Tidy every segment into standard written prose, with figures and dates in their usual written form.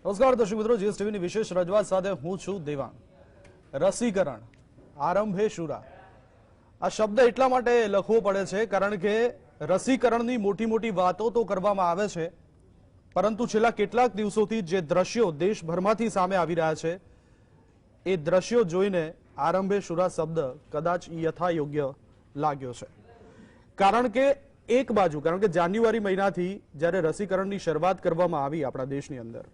નમસ્કાર દર્શક મિત્રો, જીએસટીવીની વિશેષ રજૂઆત સાથે હું છું દેવાંગ. રસીકરણ આરંભે શુરા આ શબ્દ એટલા માટે લખવો પડે છે કારણ કે રસીકરણની મોટી મોટી વાતો તો કરવામાં આવે છે, પરંતુ છેલ્લા કેટલાક દિવસોથી જે દ્રશ્યો દેશભરમાંથી સામે આવી રહ્યા છે એ દ્રશ્યો જોઈને આરંભે શુરા શબ્દ કદાચ યથાયોગ્ય લાગ્યો છે. કારણ કે એક બાજુ કારણ કે જાન્યુઆરી મહિનાથી જ્યારે રસીકરણની શરૂઆત કરવામાં આવી આપણા દેશની અંદર,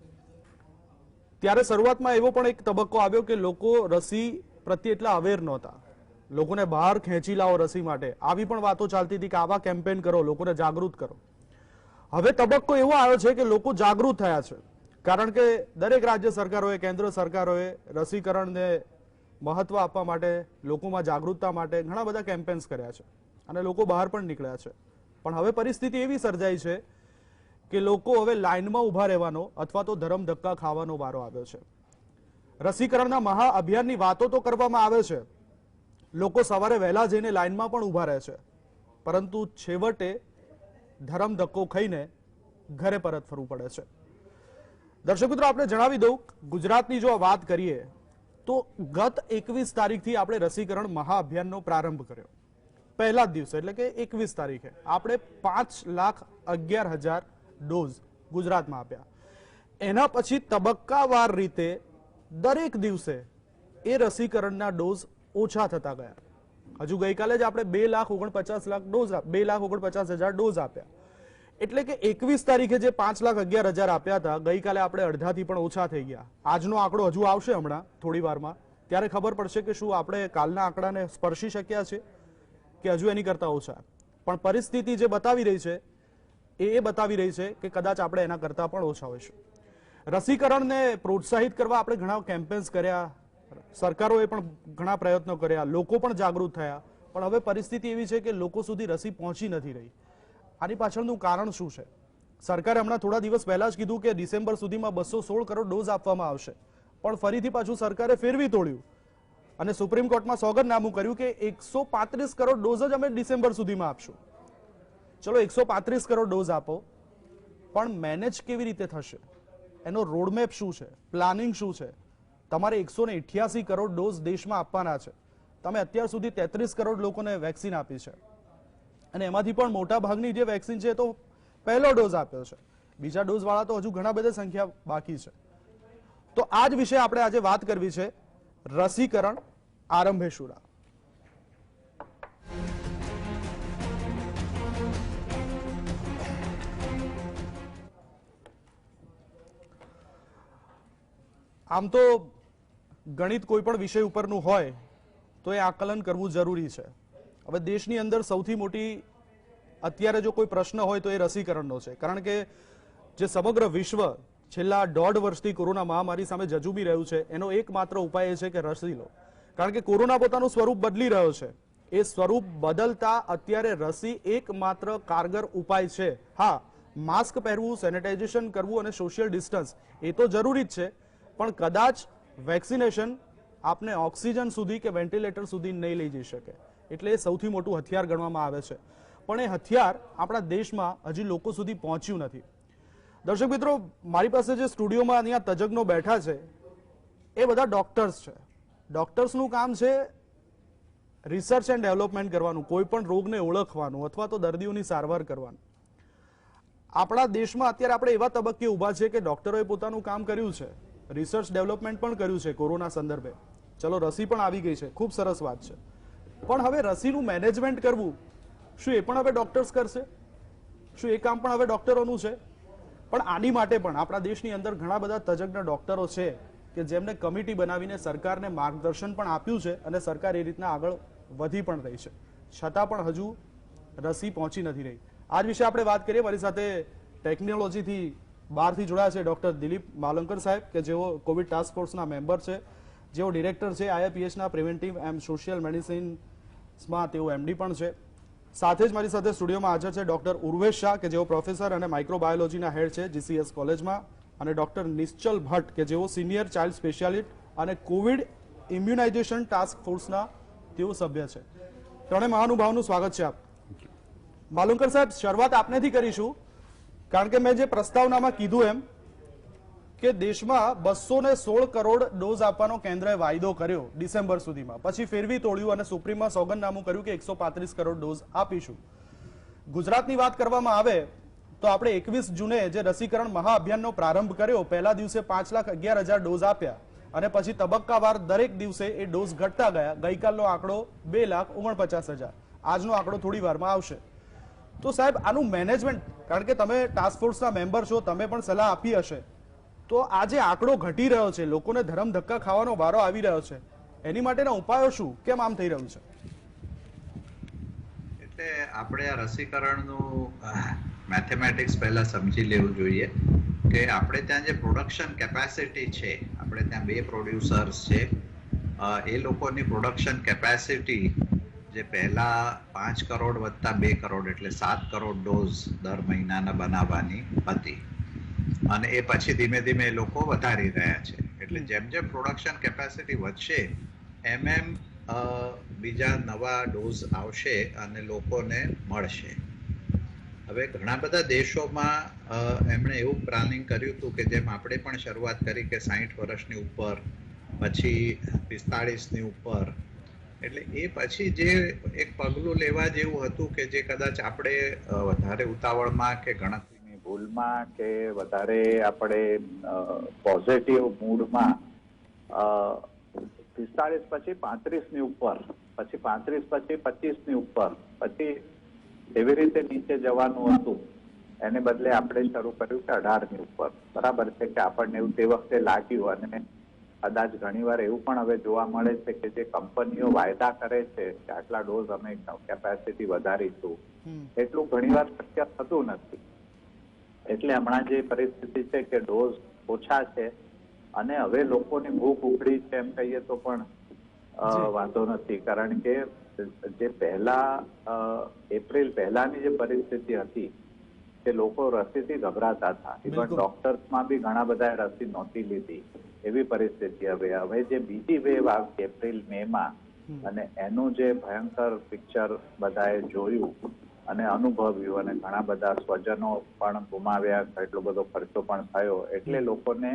ત્યારે શરૂઆતમાં એવો પણ એક તબક્કો આવ્યો કે લોકો રસી પ્રત્યે એટલા અવેર નહોતા. લોકોને બહાર ખેંચી લાવો રસી માટે, આવી પણ વાતો ચાલતી હતી કે આવા કેમ્પેન કરો, લોકોને જાગૃત કરો. હવે તબક્કો એવો આવ્યો છે કે લોકો જાગૃત થયા છે, કારણ કે દરેક રાજ્ય સરકારોએ, કેન્દ્ર સરકારોએ રસીકરણને મહત્વ આપવા માટે, લોકોમાં જાગૃતતા માટે ઘણા બધા કેમ્પેન્સ કર્યા છે અને લોકો બહાર પણ નીકળ્યા છે. પણ હવે પરિસ્થિતિ એવી સર્જાઈ છે કે લોકો હવે લાઇનમાં ઉભા રહેવાનો અથવા તો ધરમ ધક્કા ખાવાનો વારો આવ્યો છે. રસીકરણના મહાઅભિયાનની વાતો તો કરવામાં આવે છે, લોકો સવારે વહેલા જઈને લાઇનમાં પણ ઉભા રહે છે, પરંતુ છેવટે ધરમ ધક્કો ખાઈને ઘરે પરત ફરવું પડે છે. દર્શક મિત્રો, આપણે જણાવી દઉં, ગુજરાતની જો વાત કરીએ તો ગત 21 તારીખથી આપણે રસીકરણ મહાઅભિયાનનો પ્રારંભ કર્યો. પહેલા જ દિવસે એટલે કે 21 તારીખે આપણે 5,11,000 ડોઝ ગુજરાતમાં આપ્યા. એના પછી તબક્કાવાર રીતે દરેક દિવસે એ રસીકરણના ડોઝ ઓછા થતા ગયા. હજુ ગઈકાલે જ આપણે 2,49,000 ડોઝ આપ્યા. એટલે કે 21 તારીખે જે 5,11,000 આપ્યા હતા, ગઈકાલે આપણે અડધાથી પણ ઓછા થઈ ગયા. આજનો આંકડો હજુ આવશે હમણાં થોડી વારમાં, ત્યારે ખબર પડશે કે શું આપણે કાલના આંકડાને સ્પર્શી શક્યા છે કે હજુ એની કરતા ઓછા. પણ પરિસ્થિતિ જે બતાવી રહી છે એ બતાવી રહી છે કે કદાચ આપણે એના કરતા પણ ઓછા હોઈશું. રસીકરણને પ્રોત્સાહિત કરવા આપણે ઘણા કેમ્પેન્સ કર્યા, સરકારોએ પણ ઘણા પ્રયત્નો કર્યા, લોકો પણ જાગૃત થયા, પણ હવે પરિસ્થિતિ એવી છે કે લોકો સુધી રસી પહોંચી નથી રહી. આની પાછળનું કારણ શું છે? સરકારે હમણાં થોડા દિવસ પહેલા જ કીધું કે ડિસેમ્બર સુધીમાં 216 કરોડ ડોઝ આપવામાં આવશે, પણ ફરીથી પાછું સરકારે ફેરવી તોડ્યું અને સુપ્રીમ કોર્ટમાં સોગંદનામું કર્યું કે 135 કરોડ ડોઝ જ અમે ડિસેમ્બર સુધીમાં આપશું. ચલો 135 કરોડ ડોઝ આપો, પણ મેનેજ કેવી રીતે થશે? એનો રોડમેપ શું છે? પ્લાનિંગ શું છે? તમારે 188 કરોડ ડોઝ દેશમાં આપવાના છે. તમે અત્યાર સુધી 33 કરોડ લોકોને વેક્સિન આપી છે અને એમાંથી પણ મોટા ભાગની જે વેક્સિન છે તો પહેલો ડોઝ આપ્યો છે, બીજા ડોઝ વાળા તો હજુ ઘણા બધા સંખ્યા બાકી છે. તો આ જ વિશે આપણે આજે વાત કરવી છે. રસીકરણ આરંભે શુરા. આમ તો ગણિત કોઈ પણ વિષય ઉપરનું હોય તો એ આકલન કરવું જરૂરી છે. હવે દેશની અંદર સૌથી મોટી અત્યારે જો કોઈ પ્રશ્ન હોય તો એ રસીકરણનો છે, કારણ કે જે સમગ્ર વિશ્વ છેલ્લા 1.5 વર્ષથી કોરોના મહામારી સામે જજુમી રહ્યું છે, એનો એકમાત્ર ઉપાય એ છે કે રસી લો. કારણ કે કોરોના પોતાનું સ્વરૂપ બદલી રહ્યો છે. એ સ્વરૂપ બદલતા અત્યારે રસી એકમાત્ર કારગર ઉપાય છે. હા, માસ્ક પહેરવું, સેનિટાઇઝેશન કરવું અને સોશિયલ ડિસ્ટન્સ એ તો જરૂરી જ છે, પણ કદાચ વેક્સિનેશન આપને ઓક્સિજન સુધી કે વેન્ટિલેટર સુધી નહીં લઈ જઈ શકે. એટલે એ સૌથી મોટું હથિયાર ગણવામાં આવે છે, પણ એ હથિયાર આપણા દેશમાં હજી લોકો સુધી પહોંચ્યું નથી. દર્શક મિત્રો, મારી પાસે જે સ્ટુડિયોમાં અહીંયા તજજ્ઞો બેઠા છે એ બધા ડોક્ટર્સ છે. ડોક્ટર્સનું કામ છે રિસર્ચ એન્ડ ડેવલપમેન્ટ કરવાનું, કોઈ પણ રોગને ઓળખવાનું અથવા તો દર્દીઓની સારવાર કરવાનું. આપણા દેશમાં અત્યારે આપણે એવા તબક્કે ઊભા છે કે ડોક્ટરોએ પોતાનું કામ કર્યું છે, રિસર્ચ ડેવલપમેન્ટ પણ કર્યું છે કોરોના સંદર્ભે. ચલો, રસી પણ આવી ગઈ છે, ખૂબ સરસ વાત છે, પણ હવે રસીનું મેનેજમેન્ટ કરવું, શું એ પણ હવે ડોક્ટર્સ કરશે? શું એ કામ પણ હવે ડોક્ટરોનું છે? પણ આની માટે પણ આપણા દેશની અંદર ઘણા બધા તજજ્ઞ ડોક્ટરો છે કે જેમને કમિટી બનાવીને સરકારને માર્ગદર્શન પણ આપ્યું છે અને સરકાર એ રીતના આગળ વધી પણ રહી છે, છતાં પણ હજુ રસી પહોંચી નથી રહી. આ વિશે આપણે વાત કરીએ. મારી સાથે ટેકનોલોજીથી બહારથી જોડાયા છે ડોક્ટર દિલીપ માલંકર સાહેબ, કે જેઓ કોવિડ ટાસ્ક ફોર્સના મેમ્બર છે, જેઓ ડિરેક્ટર છે IIPHના પ્રિવેન્ટિવ એન્ડ સોશિયલ મેડિસિન્સમાં, તેઓ MD પણ છે. સાથે જ મારી સાથે સ્ટુડિયોમાં હાજર છે ડોક્ટર ઉર્વેશ શાહ, કે જેઓ પ્રોફેસર અને માઇક્રોબાયોલોજીના હેડ છે GCS કોલેજમાં, અને ડોક્ટર નિશ્ચલ ભટ્ટ, કે જેઓ સિનિયર ચાઇલ્ડ સ્પેશિયાલિસ્ટ અને કોવિડ ઇમ્યુનાઇઝેશન ટાસ્ક ફોર્સના તેઓ સભ્ય છે. ત્રણેય મહાનુભાવનું સ્વાગત છે. આપ માલુંકર સાહેબ, શરૂઆત આપનેથી કરીશું, કારણ કે મેં જે પ્રસ્તાવનામાં કીધું એમ કે દેશમાં 216 કરોડ ડોઝ આપવાનો કેન્દ્રએ વાયદો કર્યો ડિસેમ્બર સુધીમાં, પછી ફેરવી તોડ્યું અને સુપ્રીમમાં સોગંદનામું કર્યું કે 135 કરોડ ડોઝ આપીશું. ગુજરાતની વાત કરવામાં આવે તો આપણે 21 જૂને જે રસીકરણ મહાઅભિયાનનો પ્રારંભ કર્યો, પહેલા દિવસે 5,11,000 ડોઝ આપ્યા અને પછી તબક્કાવાર દરેક દિવસે એ ડોઝ ઘટતા ગયા. ગઈકાલનો આંકડો 2,49,000. આજનો આંકડો થોડી વારમાં આવશે. તો સાહેબ આનું મેનેજમેન્ટ, કારણ કે તમે ટાસ્ક ફોર્સના મેમ્બર છો, તમે પણ સલાહ આપી હશે, તો આ જે આંકડો ઘટી રહ્યો છે, લોકોને ધરમ ધક્કા ખાવાનો વારો આવી રહ્યો છે, એની માટેના ઉપાયો શું, કેમ આમ થઈ રહ્યું છે? એટલે આપણે આ રસીકરણનું મેથેમેટિક્સ પહેલા સમજી લેવું જોઈએ કે આપણે ત્યાં જે પ્રોડક્શન કેપેસિટી છે, આપણે ત્યાં 2 પ્રોડ્યુસર્સ છે, એ લોકોની પ્રોડક્શન કેપેસિટી જે પહેલા 5 કરોડ વત્તા 2 કરોડ એટલે 7 કરોડ ડોઝ દર મહિનાના બનાવવાની હતી અને એ પછી ધીમે ધીમે એ લોકો વધારી રહ્યા છે. એટલે જેમ જેમ પ્રોડક્શન કેપેસિટી વધશે એમ બીજા નવા ડોઝ આવશે અને લોકોને મળશે. હવે ઘણા બધા દેશોમાં એમણે એવું પ્લાનિંગ કર્યું હતું કે જેમ આપણે પણ શરૂઆત કરી કે 60 વર્ષની ઉપર, પછી 45ની ઉપર, એટલે એ પછી જે એક પગલું લેવા જેવું હતું કે જે કદાચ આપણે વધારે ઉતાવળમાં કે ગણતરીની ભૂલમાં કે વધારે આપણે પોઝિટિવ મૂડમાં 45 પછી 35ની ઉપર, પછી 35 પછી 25ની ઉપર, પછી એવી રીતે નીચે જવાનું હતું, એને બદલે આપણે શરૂ કર્યું કે 18ની ઉપર. બરાબર છે કે આપણને એવું તે વખતે લાગ્યું અને કદાચ ઘણીવાર એવું પણ હવે જોવા મળે છે કે જે કંપનીઓ વાયદા કરે છે કે આટલા ડોઝ અમે કેપેસિટી વધારીશું, એટલું ઘણીવાર શક્ય થતું નથી. એટલે હમણાં જે પરિસ્થિતિ છે કે ડોઝ ઓછા છે અને હવે લોકોની ભૂખ ઉઘડી છે એમ કહીએ તો પણ વાંધો નથી, કારણ કે જે પહેલા એપ્રિલ પહેલાની જે પરિસ્થિતિ હતી કે લોકો રસીથી ગભરાતા હતા, ઇવન ડોક્ટર્સમાં બી ઘણા બધા રસી નહોતી લીધી, એવી પરિસ્થિતિ. હવે જે બીજી વેવ આવી એપ્રિલ મે માં અને એનું જે ભયંકર પિક્ચર બધાએ જોયું અને અનુભવ્યું અને ઘણા બધા સ્વજનો પણ ગુમાવ્યા, એટલો બધો ખર્ચો પણ થયો, એટલે લોકોને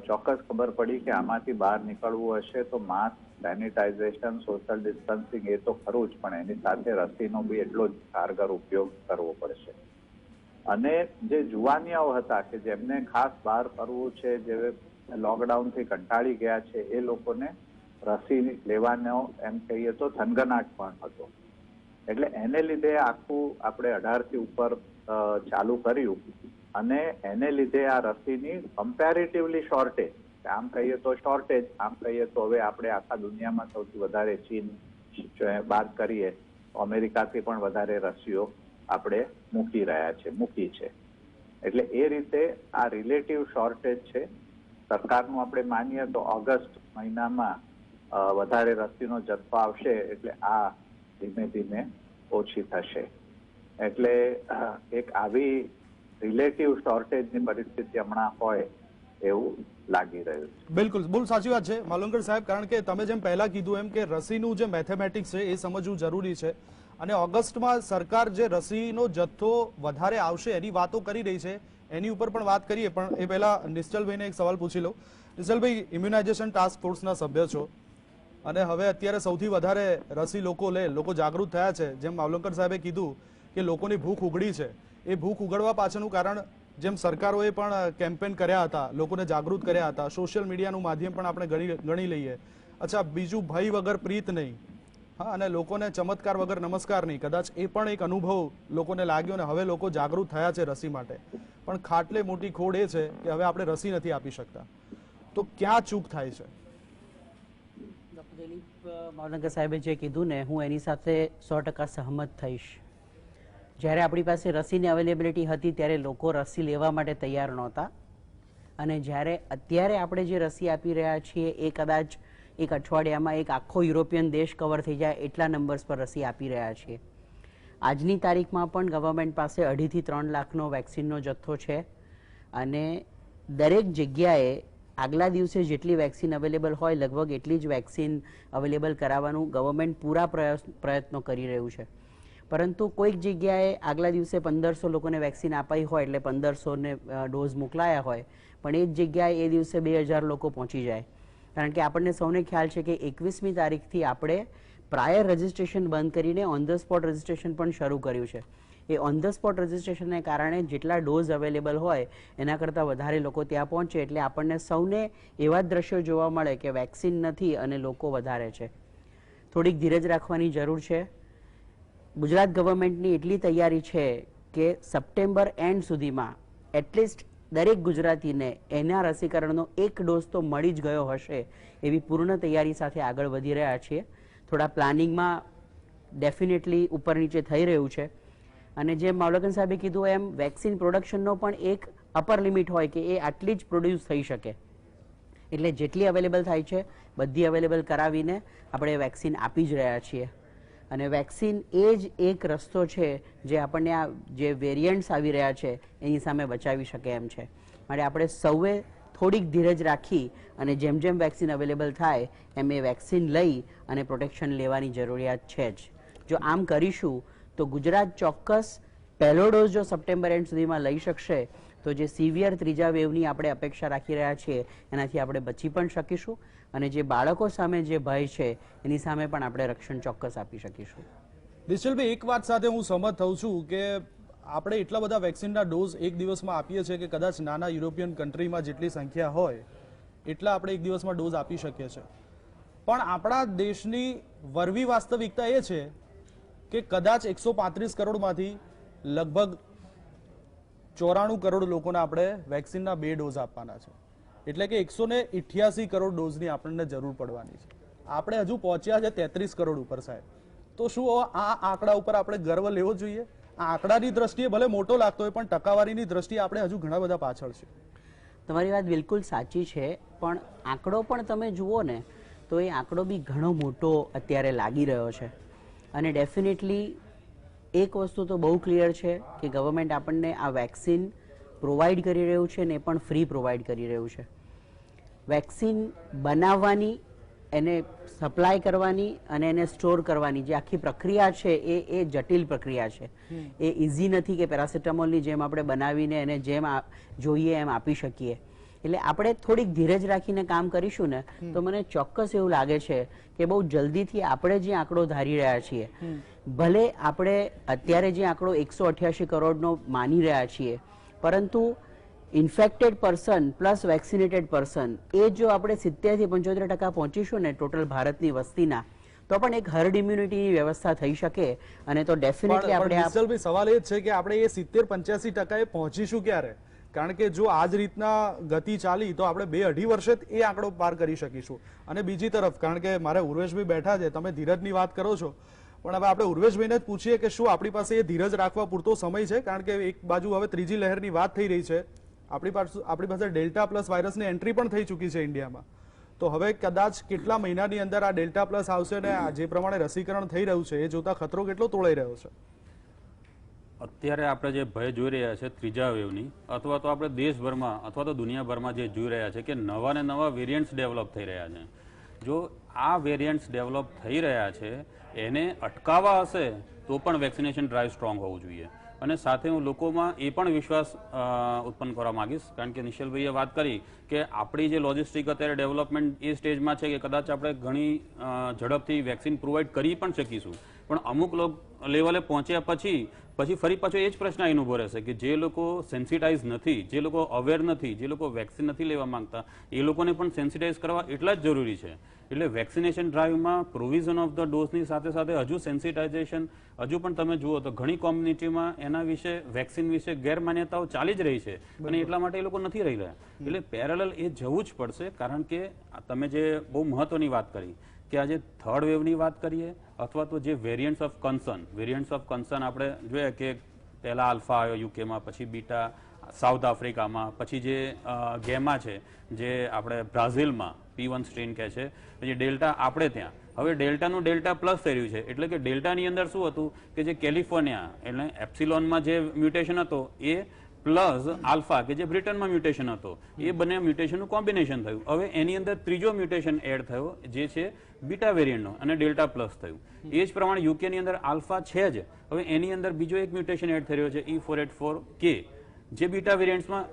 ચોક્કસ ખબર પડી કે આમાંથી બહાર નીકળવું હશે તો માસ્ક, સેનિટાઇઝેશન, સોશિયલ ડિસ્ટન્સિંગ એ તો ખરું જ, પણ એની સાથે રસીનો બી એટલો જ કારગર ઉપયોગ કરવો પડશે. અને જે જુવાનિયાઓ હતા કે જેમને ખાસ બહાર ફરવું છે, જે લોકડાઉનથી કંટાળી ગયા છે, એ લોકોને રસી લેવાનો એમ કહીએ તો થનગનાટ પણ હતો. એટલે એને લીધે આખું આપણે 18થી ઉપર ચાલુ કર્યું અને એને લીધે આ રસીની કમ્પેરેટિવલી શોર્ટેજ, આમ કહીએ તો શોર્ટેજ, આમ કહીએ તો હવે આપણે આખા દુનિયામાં સૌથી વધારે ચીન બાદ કરીએ અમેરિકાથી પણ વધારે રસીઓ આપણે મૂકી છે. એટલે એ રીતે આ રિલેટિવ શોર્ટેજ છે. સરકારનું આપણે માનીએ તો ઓગસ્ટ મહિનામાં વધારે રસીનો જથ્થો આવશે એટલે આ ધીમે ધીમે ઓછી થશે. એટલે એક આવી રિલેટિવ શોર્ટેજની પરિસ્થિતિ હમણાં હોય એવું લાગી રહ્યું છે. બિલકુલ, બહુ સાચી વાત છે માલુંકર સાહેબ, કારણ કે તમે જેમ પહેલા કીધું એમ કે રસીનું જે મેથેમેટિક્સ છે એ સમજવું જરૂરી છે અને ઓગસ્ટમાં સરકાર જે રસીનો જથ્થો વધારે આવશે એની વાતો કરી રહી છે, એની ઉપર પણ વાત કરીએ. પણ એ પહેલા નિશ્ચલભાઈને એક સવાલ પૂછી લઉં. નિશ્ચલભાઈ, ઇમ્યુનાઇઝેશન ટાસ્ક ફોર્સના સભ્ય છો અને હવે અત્યારે સૌથી વધારે રસી લોકો જાગૃત થયા છે. જેમ માવલંકર સાહેબે કીધું કે લોકોની ભૂખ ઉઘડી છે, એ ભૂખ ઉઘડવા પાછળનું કારણ જેમ સરકારોએ પણ કેમ્પેન કર્યા હતા, લોકોને જાગૃત કર્યા હતા, સોશિયલ મીડિયાનું માધ્યમ પણ આપણે ગણી લઈએ. અચ્છા, બીજું ભય વગર પ્રીત નહીં, હા, અને લોકોને ચમત્કાર વગર નમસ્કાર નહીં, કદાચ એ પણ એક અનુભવ લોકોને લાગ્યો અને હવે લોકો જાગૃત થયા છે રસી માટે. પણ ખાટલે મોટી ખોડ એ છે કે હવે આપણે રસી નથી આપી શકતા. તો ક્યાં ચૂક થાય છે? ડૉક્ટર દિલીપ માવલંકર સાહેબે જે કીધું ને, હું એની સાથે 100% સહમત થઈશ. જ્યારે આપણી પાસે રસીની અવેલેબિલિટી હતી ત્યારે લોકો રસી લેવા માટે તૈયાર નહોતા અને જ્યારે અત્યારે આપણે જે રસી આપી રહ્યા છીએ એ કદાચ એક અઠવાડિયામાં એક આખો યુરોપિયન દેશ કવર થઈ જાય એટલા નંબર્સ પર રસી આપી રહ્યા છીએ. આજની તારીખમાં પણ ગવર્મેન્ટ પાસે 2.5 થી 3 લાખનો વેક્સિનનો જથ્થો છે અને દરેક જગ્યાએ આગલા દિવસે જેટલી વેક્સિન અવેલેબલ હોય લગભગ એટલી જ વેક્સિન અવેલેબલ કરાવવાનું ગવર્મેન્ટ પૂરા પ્રયત્નો કરી રહ્યું છે. પરંતુ કોઈક જગ્યાએ આગલા દિવસે 1500 લોકોને વેક્સિન અપાઈ હોય એટલે 1500 ડોઝ મોકલાયા હોય, પણ એ જ જગ્યાએ એ દિવસે 2000 લોકો પહોંચી જાય. કારણ કે આપણને સૌને ખ્યાલ છે કે 21મી તારીખથી આપણે પ્રાયર રજિસ્ટ્રેશન બંધ કરીને ઓન ધ સ્પોટ રજિસ્ટ્રેશન પણ શરૂ કર્યું છે. એ ઓન ધ સ્પોટ રજિસ્ટ્રેશનને કારણે જેટલા ડોઝ અવેલેબલ હોય એના કરતાં વધારે લોકો ત્યાં પહોંચે, એટલે આપણને સૌને એવા જ દ્રશ્યો જોવા મળે કે વેક્સિન નથી અને લોકો વધારે છે. થોડીક ધીરજ રાખવાની જરૂર છે. ગુજરાત ગવર્મેન્ટની એટલી તૈયારી છે કે સપ્ટેમ્બર એન્ડ સુધીમાં એટલીસ્ટ દરેક ગુજરાતીને એના રસીકરણનો એક ડોઝ તો મળી જ ગયો હશે એવી પૂર્ણ તૈયારી સાથે આગળ વધી રહ્યા છીએ. થોડા પ્લાનિંગમાં ડેફિનેટલી ઉપર નીચે થઈ રહ્યું છે. અને જેમ માવલકર સાહેબે કીધું એમ વેક્સિન પ્રોડક્શનનો પણ એક અપર લિમિટ હોય કે એ આટલી જ પ્રોડ્યુસ થઈ શકે, એટલે જેટલી અવેલેબલ થાય છે બધી અવેલેબલ કરાવીને આપણે વેક્સિન આપી જ રહ્યા છીએ. અને વેક્સિન એ જ એક રસ્તો છે જે આપણને આ જે વેરિયન્ટ્સ આવી રહ્યા છે એની સામે બચાવી શકે એમ છે. માટે આપણે સૌએ થોડીક ધીરજ રાખી અને જેમ જેમ વેક્સિન અવેલેબલ થાય એમ એ વેક્સિન લઈ અને પ્રોટેક્શન લેવાની જરૂરિયાત છે જ. જો આમ કરીશું તો ગુજરાત ચોક્કસ પહેલો ડોઝ જો સપ્ટેમ્બર એન્ડ સુધીમાં લઈ શકશે તો જે સિવિયર ત્રીજા વેવની આપણે અપેક્ષા રાખી રહ્યા છીએ એનાથી આપણે બચી પણ શકીશું, અને જે બાળકો સામે જે ભય છે એની સામે પણ આપણે રક્ષણ ચોક્કસ આપી શકીશું. નિશ્ચલભાઈ, એક વાત સાથે હું સહમત થઉં છું કે આપણે એટલા બધા વેક્સિનના ડોઝ એક દિવસમાં આપીએ છીએ કે કદાચ નાના યુરોપિયન કન્ટ્રીમાં જેટલી સંખ્યા હોય એટલા આપણે એક દિવસમાં ડોઝ આપી શકીએ છીએ. પણ આપણા દેશની વરવી વાસ્તવિકતા એ છે કે કદાચ 135 કરોડમાંથી લગભગ 94 કરોડ લોકોને આપણે વેક્સિનના 2 ડોઝ આપવાના છે. એટલે કે 188 કરોડ ડોઝની આપણને જરૂર પડવાની છે. આપણે હજુ પહોંચ્યા છે 33 કરોડ ઉપર સાહેબ. તો શું આ આંકડા ઉપર આપણે ગર્વ લેવો જોઈએ? આ આંકડાની દ્રષ્ટિએ ભલે મોટો લાગતો હોય પણ ટકાવારીની દ્રષ્ટિએ આપણે હજુ ઘણા બધા પાછળ છે. તમારી વાત બિલકુલ સાચી છે, પણ આંકડો પણ તમે જુઓ ને તો એ આંકડો બી ઘણો મોટો અત્યારે લાગી રહ્યો છે. અને ડેફિનેટલી એક વસ્તુ તો બહુ ક્લિયર છે કે ગવર્મેન્ટ આપણને આ વેક્સિન પ્રોવાઈડ કરી રહ્યું છે ને એ પણ ફ્રી પ્રોવાઈડ કરી રહ્યું છે. વેક્સિન બનાવવાની, એને સપ્લાય કરવાની અને એને સ્ટોર કરવાની જે આખી પ્રક્રિયા છે એ જટિલ પ્રક્રિયા છે. એ ઇઝી નથી કે પેરાસિટામોલની જેમ આપણે બનાવીને એને જેમ જોઈએ એમ આપી શકીએ. એટલે આપણે થોડીક ધીરજ રાખીને કામ કરીશું ને તો મને ચોક્કસ એવું લાગે છે કે બહુ જલ્દીથી આપણે જે આંકડો ધારી રહ્યા છીએ, ભલે આપણે અત્યારે જે આંકડો 188 કરોડનો માની રહ્યા છીએ, પરંતુ infected person plus vaccinated person એ જો આપણે 70 થી 75% પહોંચીશું ને ટોટલ ભારતની વસ્તીના, તો પણ એક હર્ડ ઇમ્યુનિટીની વ્યવસ્થા થઈ શકે. અને તો ડેફિનેટલી આપણે સવાલ એ છે કે આપણે એ 70-85% પહોંચીશું ક્યારે? કારણ કે જો આ જ રીતના ગતિ ચાલી તો આપણે 2-2.5 વર્ષે એ આંકડો પાર કરી શકીશું. અને બીજી તરફ, કારણ કે મારે ઉર્વેશભાઈ બેઠા છે, તમે ધીરજની વાત કરો છો, પણ હવે આપણે ઉર્વેશભાઈને જ પૂછીએ કે શું આપણી પાસે એ ધીરજ રાખવા પૂરતો સમય છે? કારણ કે એક બાજુ હવે ત્રીજી લહેરની વાત થઈ રહી છે, આપણી પાસે ડેલ્ટા પ્લસ વાયરસની એન્ટ્રી પણ થઈ ચૂકી છે ઇન્ડિયામાં. તો હવે કદાચ કેટલા મહિનાની અંદર આ ડેલ્ટા પ્લસ આવશે ને જે પ્રમાણે રસીકરણ થઈ રહ્યું છે એ જોતા ખતરો કેટલો તોળાઈ રહ્યો છે? અત્યારે આપણે જે ભય જોઈ રહ્યા છે ત્રીજા વેવની, અથવા તો આપણે દેશભરમાં અથવા તો દુનિયાભરમાં જે જોઈ રહ્યા છે કે નવા ને નવા વેરિયન્ટ્સ ડેવલપ થઈ રહ્યા છે. જો આ વેરિયન્ટ્સ ડેવલપ થઈ રહ્યા છે એને અટકાવવા હશે તો પણ વેક્સિનેશન ડ્રાઈવ સ્ટ્રોંગ હોવું જોઈએ. અને સાથે હું લોકોમાં એ પણ વિશ્વાસ ઉત્પન્ન કરવા માંગીશ, કારણ કે નિશલભાઈએ વાત કરી કે આપણી જે લોજિસ્ટિક અત્યારે ડેવલપમેન્ટ એ સ્ટેજમાં છે કે કદાચ આપણે ઘણી ઝડપથી વેક્સિન પ્રોવાઈડ કરી પણ શકીશું, પણ અમુક લેવલે પહોંચ્યા પછી ફરી પાછો એ જ પ્રશ્ન અહીં ઉભો રહેશે કે જે લોકો સેન્સિટાઇઝ નથી, જે લોકો અવેર નથી, જે લોકો વેક્સિન નથી લેવા માંગતા, એ લોકોને પણ સેન્સિટાઇઝ કરવા એટલા જ જરૂરી છે. એટલે વેક્સિનેશન ડ્રાઈવમાં પ્રોવિઝન ઓફ ધ ડોઝની સાથે સાથે હજુ સેન્સિટાઇઝેશન, હજુ પણ તમે જુઓ તો ઘણી કોમ્યુનિટીમાં એના વિશે, વેક્સિન વિશે ગેરમાન્યતાઓ ચાલી જ રહી છે અને એટલા માટે એ લોકો નથી રહી રહ્યા. એટલે પેરેલલ એ જવું જ પડશે, કારણ કે તમે જે બહુ મહત્વની વાત કરી કે આજે થર્ડ વેવની વાત કરીએ અથવા તો જે વેરિયન્ટ્સ ઓફ કન્સર્ન આપણે જોઈએ કે પહેલા આલ્ફા આવ્યો યુકેમાં, પછી બીટા સાઉથ આફ્રિકામાં, પછી જે ગેમા છે જે આપણે બ્રાઝિલમાં P1 સ્ટ્રેન કહે છે, પછી ડેલ્ટા આપણે ત્યાં. હવે ડેલ્ટાનું ડેલ્ટા પ્લસ થઈ રહ્યું છે, એટલે કે ડેલ્ટાની અંદર શું હતું કે જે કેલિફોર્નિયા એટલે એપ્સિલોનમાં જે મ્યુટેશન હતો એ પ્લસ આલ્ફા કે જે બ્રિટનમાં મ્યુટેશન હતો એ બંને મ્યુટેશનનું કોમ્બિનેશન થયું. હવે એની અંદર ત્રીજો મ્યુટેશન એડ થયો જે છે બીટા વેરિયન્ટનો અને ડેલ્ટા પ્લસ થયું. એ જ પ્રમાણે યુકેની અંદર આલ્ફા છે જ, હવે એની અંદર બીજો એક મ્યુટેશન એડ થઈ રહ્યો છે E484K જે બીટા વેરિયન્ટ્સમાં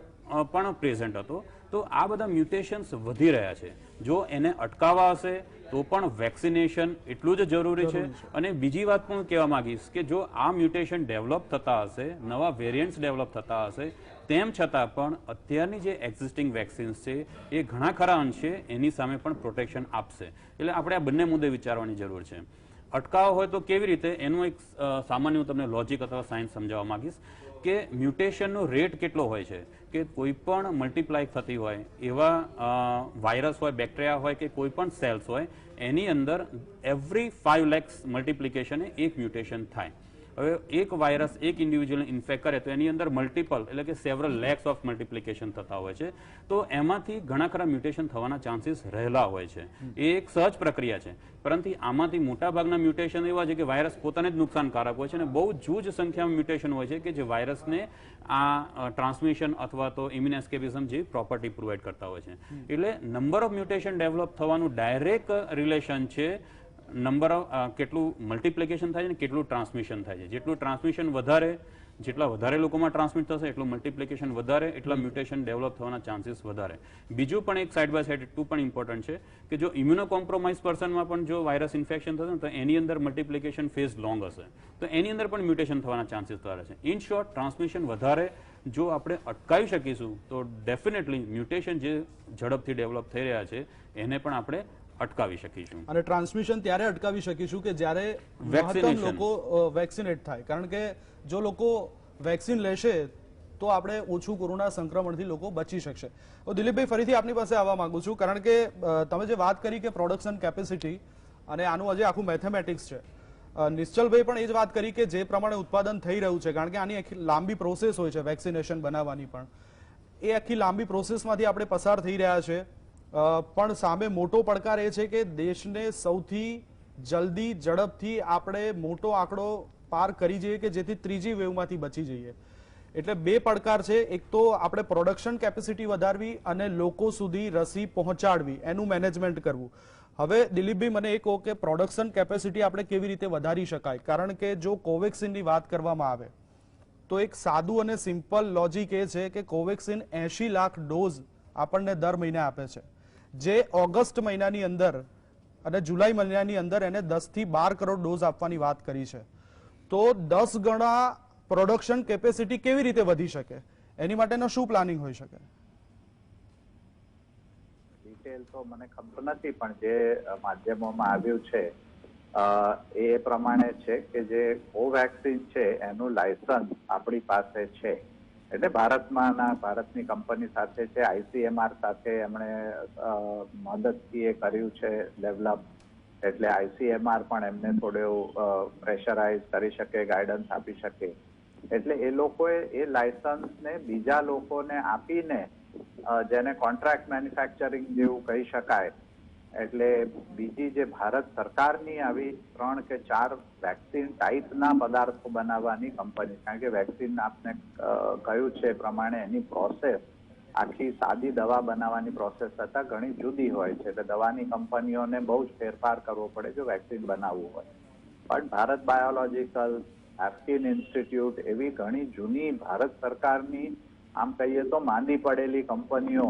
પણ પ્રેઝન્ટ હતો. તો આ બધા મ્યુટેશન્સ વધી રહ્યા છે. જો એને અટકાવવા હશે તો પણ વેક્સિનેશન એટલું જ જરૂરી છે. અને બીજી વાત પણ કહેવા માંગીશ કે જો આ મ્યુટેશન ડેવલપ થતા હશે, નવા વેરિયન્ટ્સ ડેવલપ થતા હશે, તેમ છતાં પણ અત્યારની જે એક્ઝિસ્ટિંગ વેક્સિન્સ છે એ ઘણા ખરા અંશે એની સામે પણ પ્રોટેક્શન આપશે. એટલે આપણે આ બંને મુદ્દે વિચારવાની જરૂર છે. અટકાવ હોય તો કેવી રીતે, એનું એક સામાન્ય હું તમને લોજિક અથવા સાયન્સ સમજાવવા માંગીશ કે મ્યુટેશનનો રેટ કેટલો હોય છે કે કોઈ પણ મલ્ટીપ્લાય થતી હોય એવા વાયરસ હોય, બેક્ટેરિયા હોય કે કોઈ પણ સેલ્સ હોય, એની અંદર એવરી 5 lakhs મલ્ટીપ્લિકેશને એક મ્યુટેશન થાય. હવે એક વાયરસ એક ઇન્ડિવિજ્યુઅલ ઇન્ફેક્ટ કરે તો એની અંદર મલ્ટિપલ એટલે કે સેવરલ લેક્સ ઓફ મલ્ટીપ્લિકેશન થતા હોય છે. તો એમાંથી ઘણા ખરા મ્યુટેશન થવાના ચાન્સીસ રહેલા હોય છે. એ એક સહજ પ્રક્રિયા છે. પરંતુ આમાંથી મોટાભાગના મ્યુટેશન એવા છે કે વાયરસ પોતાને જ નુકસાનકારક હોય છે અને બહુ જૂજ સંખ્યામાં મ્યુટેશન હોય છે કે જે વાયરસને આ ટ્રાન્સમિશન અથવા તો ઇમ્યુન એસ્કેપિઝમ જેવી પ્રોપર્ટી પ્રોવાઈડ કરતા હોય છે. એટલે નંબર ઓફ મ્યુટેશન ડેવલપ થવાનું ડાયરેક્ટ રિલેશન છે નંબર ઓફ કેટલું મલ્ટીપ્લિકેશન થાય છે ને કેટલું ટ્રાન્સમિશન થાય છે. જેટલું ટ્રાન્સમિશન વધારે, જેટલા વધારે લોકોમાં ટ્રાન્સમિટ થશે એટલું મલ્ટીપ્લિકેશન વધારે, એટલા મ્યુટેશન ડેવલપ થવાના ચાન્સીસ વધારે. બીજું પણ એક સાઇડ બાય સાઇડ એટલું પણ ઇમ્પોર્ટન્ટ છે કે જો ઇમ્યુનો કોમ્પ્રોમાઇઝ પર્સનમાં પણ જો વાયરસ ઇન્ફેક્શન થશે ને તો એની અંદર મલ્ટીપ્લિકેશન ફેઝ લોંગ હશે તો એની અંદર પણ મ્યુટેશન થવાના ચાન્સીસ વધારે છે. ઇન શોર્ટ, ટ્રાન્સમિશન વધારે જો આપણે અટકાવી શકીશું તો ડેફિનેટલી મ્યુટેશન જે ઝડપથી ડેવલપ થઈ રહ્યા છે એને પણ આપણે અટકાવી શકીશું. અને ટ્રાન્સમિશન ત્યારે અટકાવી શકીશું કે જ્યારે મહત્તમ લોકો વેક્સિનેટ થાય. કારણ કે જો લોકો વેક્સિન લેશે તો આપણે ઓછું કોરોના સંક્રમણથી લોકો બચી શકશે. તો દિલીપભાઈ, ફરીથી આપની પાસે આવવા માંગુ છું કારણ કે તમે જે વાત કરી કે પ્રોડક્શન કેપેસિટી અને આનું આજે આખું મેથેમેટિક્સ છે. નિશ્ચલભાઈ પણ એ જ વાત કરી કે જે પ્રમાણે ઉત્પાદન થઈ રહ્યું છે, કારણ કે આની આખી લાંબી પ્રોસેસ હોય છે વેક્સિનેશન બનાવવાની, પણ એ આખી લાંબી પ્રોસેસમાંથી આપણે પસાર થઈ રહ્યા છે. પણ સામે મોટો પડકાર એ છે કે દેશને સૌથી જલ્દી ઝડપથી આપણે મોટો આંકડો પાર કરી જઈએ કે જેથી ત્રીજી વેવમાંથી બચી જઈએ. એટલે બે પડકાર છે. એક તો આપણે પ્રોડક્શન કેપેસિટી વધારવી અને લોકો સુધી રસી પહોંચાડવી, એનું મેનેજમેન્ટ કરવું. હવે દિલીપભાઈ, મને એ કહો કે પ્રોડક્શન કેપેસિટી આપણે કેવી રીતે વધારી શકાય? કારણ કે જો કોવેક્સિનની વાત કરવામાં આવે તો એક સાદું અને સિમ્પલ લોજિક એ છે કે કોવેક્સિન 80 લાખ ડોઝ આપણને દર મહિને આપે છે, જે ઓગસ્ટ મહિનાની અંદર અને જુલાઈ મહિનાની અંદર એને 10 થી 12 કરોડ ડોઝ આપવાની વાત કરી છે. તો 10 ગણા પ્રોડક્શન કેપેસિટી કેવી રીતે વધી શકે? એની માટેનો શું પ્લાનિંગ હોઈ શકે? ડિટેલ તો મને ખબર નથી, પણ જે માધ્યમોમાં આવ્યું છે એ પ્રમાણે છે કે જે કોવેક્સિન છે એનું લાયસન્સ આપણી પાસે છે. એટલે ભારતની કંપની સાથે છે, ICMR સાથે એમણે મદદથી એ કર્યું છે ડેવલપ. એટલે ICMR પણ એમને થોડું પ્રેશરાઇઝ કરી શકે, ગાઈડન્સ આપી શકે. એટલે એ લોકોએ એ લાયસન્સને બીજા લોકોને આપીને, જેને કોન્ટ્રાક્ટ મેન્યુફેક્ચરિંગ જેવું કહી શકાય, એટલે બીજી જે ભારત સરકારની આવી 3 કે 4 વેક્સિન ટાઈપના પદાર્થો બનાવવાની કંપની, કારણ કે વેક્સિન આપને કહ્યું છે પ્રમાણે એની પ્રોસેસ આખી સાદી દવા બનાવવાની પ્રોસેસ કરતાં ઘણી જુદી હોય છે. એટલે દવાની કંપનીઓને બહુ જ ફેરફાર કરવો પડે જો વેક્સિન બનાવવું હોય. પણ ભારત બાયોલોજિકલ, એફકિન ઇન્સ્ટિટ્યૂટ એવી ઘણી જૂની ભારત સરકારની આમ કહીએ તો માંદી પડેલી કંપનીઓ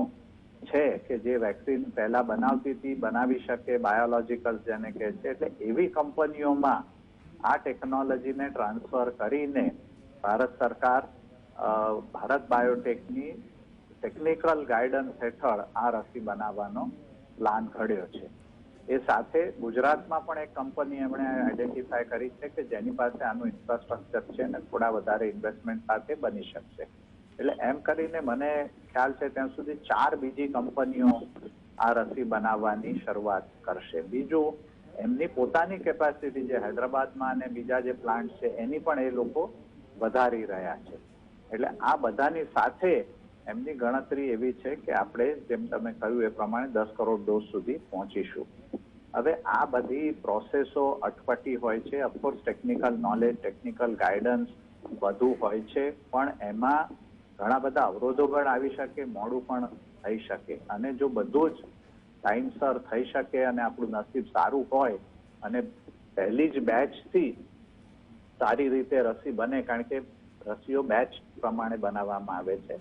છે કે જે વેક્સિન પહેલા બનાવતી હતી, બનાવી શકે, બાયોલોજિકલ જેને કહે છે. એટલે એવી કંપનીઓમાં આ ટેકનોલોજીને ટ્રાન્સફર કરીને ભારત સરકાર ભારત બાયોટેકની ટેકનિકલ ગાઈડન્સ હેઠળ આ રસી બનાવવાનો પ્લાન ઘડ્યો છે. એ સાથે ગુજરાતમાં પણ એક કંપની એમણે આઈડેન્ટિફાય કરી છે કે જેની પાસે આનું ઇન્ફ્રાસ્ટ્રક્ચર છે અને થોડા વધારે ઇન્વેસ્ટમેન્ટ સાથે બની શકશે. એટલે એમ કરીને મને ખ્યાલ છે ત્યાં સુધી 4 બીજી કંપનીઓ આ રસી બનાવવાની શરૂઆત કરશે. બીજું, એમની પોતાની કેપેસિટી જે હૈદરાબાદમાં અને બીજા જે પ્લાન્ટ છે એની પણ એ લોકો વધારી રહ્યા છે. એટલે આ બધાની સાથે એમની ગણતરી એવી છે કે આપણે જેમ તમે કહ્યું એ પ્રમાણે 10 કરોડ ડોઝ સુધી પહોંચીશું. હવે આ બધી પ્રોસેસો અટપટી હોય છે. Of course technical knowledge, technical guidance બધું હોય છે, પણ એમાં ઘણા બધા અવરોધો પણ આવી શકે, મોડું પણ થઈ શકે. અને જો બધું જ ટાઈમસર થઈ શકે અને આપણું નસીબ સારું હોય અને પહેલી જ બેચથી સારી રીતે રસી બને, કારણ કે રસીઓ બેચ પ્રમાણે બનાવવામાં આવે છે.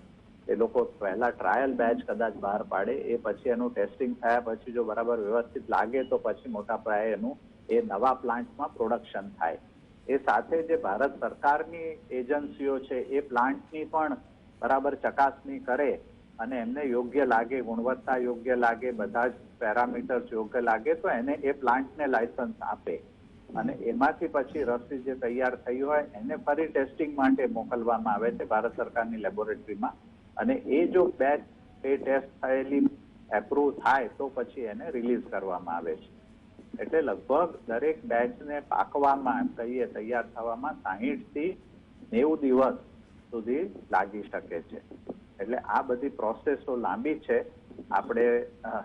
એ લોકો પહેલા ટ્રાયલ બેચ કદાચ બહાર પાડે, એ પછી એનું ટેસ્ટિંગ થયા પછી જો બરાબર વ્યવસ્થિત લાગે તો પછી મોટા પાયે એનું એ નવા પ્લાન્ટમાં પ્રોડક્શન થાય. એ સાથે જે ભારત સરકારની એજન્સીઓ છે એ પ્લાન્ટની પણ બરાબર ચકાસણી કરે અને એમને યોગ્ય લાગે, ગુણવત્તા યોગ્ય લાગે, બધા જ પેરામીટર્સ યોગ્ય લાગે તો એને એ પ્લાન્ટને લાયસન્સ આપે અને એમાંથી પછી રસી જે તૈયાર થઈ હોય એને ફરી ટેસ્ટિંગ માટે મોકલવામાં આવે છે ભારત સરકારની લેબોરેટરીમાં. અને એ જો બેચ એ ટેસ્ટ થયેલી એપ્રુવ થાય તો પછી એને રિલીઝ કરવામાં આવે છે. એટલે લગભગ દરેક બેચને પાકવામાં, કહીએ તૈયાર થવામાં 60 થી 90 દિવસ સુધી લાગી શકે છે. એટલે આ બધી પ્રોસેસો લાંબી છે. આપણે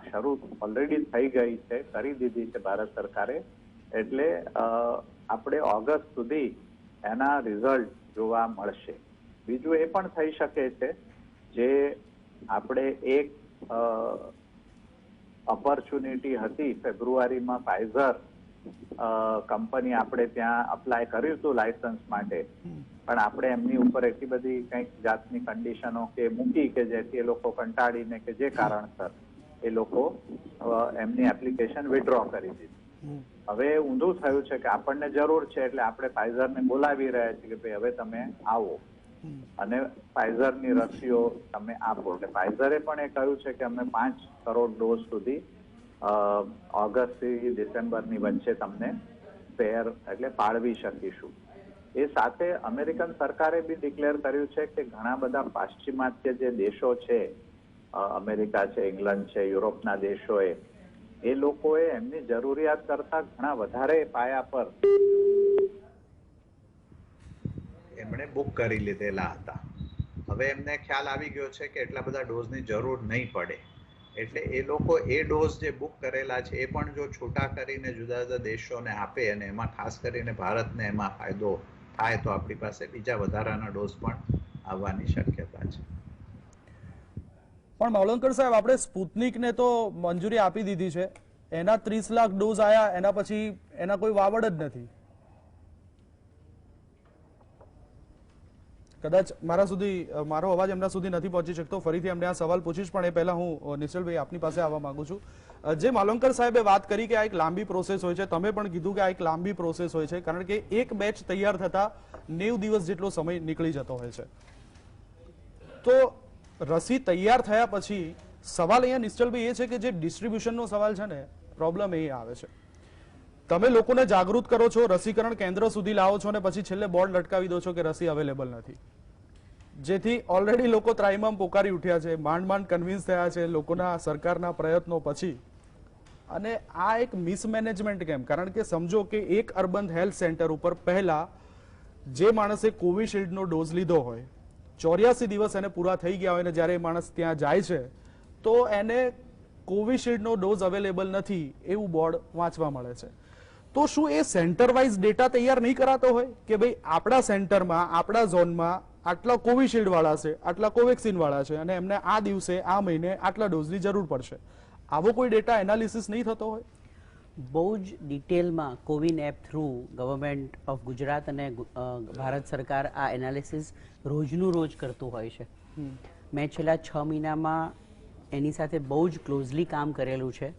શરૂ ઓલરેડી થઈ ગઈ છે, કરી દીધી છે ભારત સરકારે. એટલે આપણે ઓગસ્ટ સુધી એના રિઝલ્ટ જોવા મળશે. બીજું એ પણ થઈ શકે છે જે આપણે એક ઓપોર્ચ્યુનિટી હતી ફેબ્રુઆરીમાં ફાઇઝર કંપની આપણે ત્યાં અપ્લાય કર્યું હતું લાયસન્સ માટે, પણ આપણે એમની ઉપર એટલી બધી કંઈક જાતની કન્ડિશનો કે મૂકી કે જેથી એ લોકો કંટાળીને કે જે કારણસર એ લોકો એમની એપ્લિકેશન વિડ્રો કરી દીધી. હવે ઊંધું થયું છે કે આપણને જરૂર છે એટલે આપણે ફાઇઝરને બોલાવી રહ્યા છીએ કે ભાઈ હવે તમે આવો અને ફાઇઝરની રસીઓ તમે આપો. એટલે ફાઇઝરે પણ એ કહ્યું છે કે અમે 5 કરોડ ડોઝ સુધી ઓગસ્ટ થી ડિસેમ્બરની વચ્ચે તમને ફેર એટલે પાડવી શકીશું. એ સાથે અમેરિકન સરકારે બી ડિક્લેર કર્યું છે કે ઘણા બધા પાશ્ચિમાત્ય જે દેશો છે, અમેરિકા છે, ઇંગ્લેન્ડ છે, યુરોપના દેશોએ એ લોકોએ એમની જરૂરિયાત કરતા ઘણા વધારે પાયા પર એમણે બુક કરી લીધેલા હતા. હવે એમને ખ્યાલ આવી ગયો છે કે એટલા બધા ડોઝની જરૂર નહીં પડે, એટલે એ લોકો એ ડોઝ જે બુક કરેલા છે એ પણ જો છૂટા કરીને જુદા જુદા દેશોને આપે અને એમાં ખાસ કરીને ભારતને એમાં ફાયદો થાય તો આપણી પાસે બીજા વધારાના ડોઝ પણ આવવાની શક્યતા છે. પણ માવલંકર સાહેબ, આપણે સ્પુતનિકને તો મંજૂરી આપી દીધી છે, એના 30 લાખ ડોઝ આયા, એના પછી એના કોઈ વાવડ જ નથી. કદાચ મારો અવાજ એમના સુધી નથી પહોંચી શકતો. ફરીથી એમને આ સવાલ પૂછીશ, પણ એ પહેલા હું નિશ્ચલભાઈ આપની પાસે આવવા માંગુ છું. જે માલવંકર સાહેબે વાત કરી કે આ એક લાંબી પ્રોસેસ હોય છે, તમે પણ કીધું કે આ એક લાંબી પ્રોસેસ હોય છે, કારણ કે એક બેચ તૈયાર થતા 90 દિવસ જેટલો સમય નીકળી જતો હોય છે. તો રસી તૈયાર થયા પછી સવાલ અહીંયા નિશ્ચલભાઈ એ છે કે જે ડિસ્ટ્રીબ્યુશનનો સવાલ છે ને, પ્રોબ્લેમ એ આવે છે. તમે લોકોને જાગૃત કરો છો, રસીકરણ કેન્દ્ર સુધી લાવો છો અને પછી છેલ્લે બોર્ડ લટકાવી દો છો કે રસી અવેલેબલ નથી, જેથી ઓલરેડી લોકો ત્રાહિમામ પોકારી ઉઠ્યા છે, માંડ માંડ કન્વિન્સ થયા છે લોકોના સરકારના પ્રયત્નો પછી. અને આ એક મિસમેનેજમેન્ટ કેમ? કારણ કે સમજો કે એક અર્બન હેલ્થ સેન્ટર ઉપર પહેલા જે માણસે કોવિશિલ્ડનો ડોઝ લીધો હોય, 84 દિવસ એને પૂરા થઈ ગયા હોય અને જ્યારે એ માણસ ત્યાં જાય છે તો એને કોવિશિલ્ડનો ડોઝ અવેલેબલ નથી એવું બોર્ડ વાંચવા મળે છે. તો શું એ સેન્ટર વાઇઝ ડેટા તૈયાર નહીં કરાતો હોય કે ભાઈ આપણા સેન્ટરમાં, આપણા ઝોનમાં આટલા કોવિશિલ્ડ વાળા છે, આટલા કોવેક્સિન વાળા છે અને એમને આ દિવસે, આ મહિને આટલા ડોઝની જરૂર પડશે? આવો કોઈ ડેટા એનાલિસિસ નહીં થતો હોય? બહુ જ ડિટેલમાં CoWIN app through government of Gujarat અને ભારત સરકાર આ એનાલિસિસ રોજનું રોજ કરતું હોય છે. મેં છેલ્લા 6 મહિનામાં એની સાથે બહુ જ ક્લોઝલી કામ કરેલું છે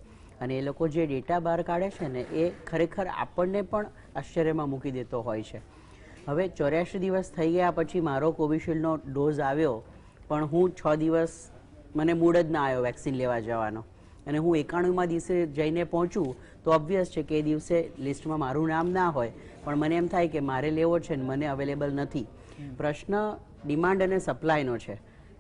અને એ લોકો જે ડેટા બહાર કાઢે છે ને એ ખરેખર આપણને પણ આશ્ચર્યમાં મૂકી દેતો હોય છે. હવે 84 દિવસ થઈ ગયા પછી મારો કોવિશિલ્ડનો ડોઝ આવ્યો, પણ હું 6 દિવસ મને મૂડ જ ના આવ્યો વેક્સિન લેવા જવાનો અને હું 91મા દિવસે જઈને પહોંચું તો ઓબ્વિયસ છે કે એ દિવસે લિસ્ટમાં મારું નામ ના હોય, પણ મને એમ થાય કે મારે લેવો છે ને મને અવેલેબલ નથી. પ્રશ્ન ડિમાન્ડ અને સપ્લાયનો છે.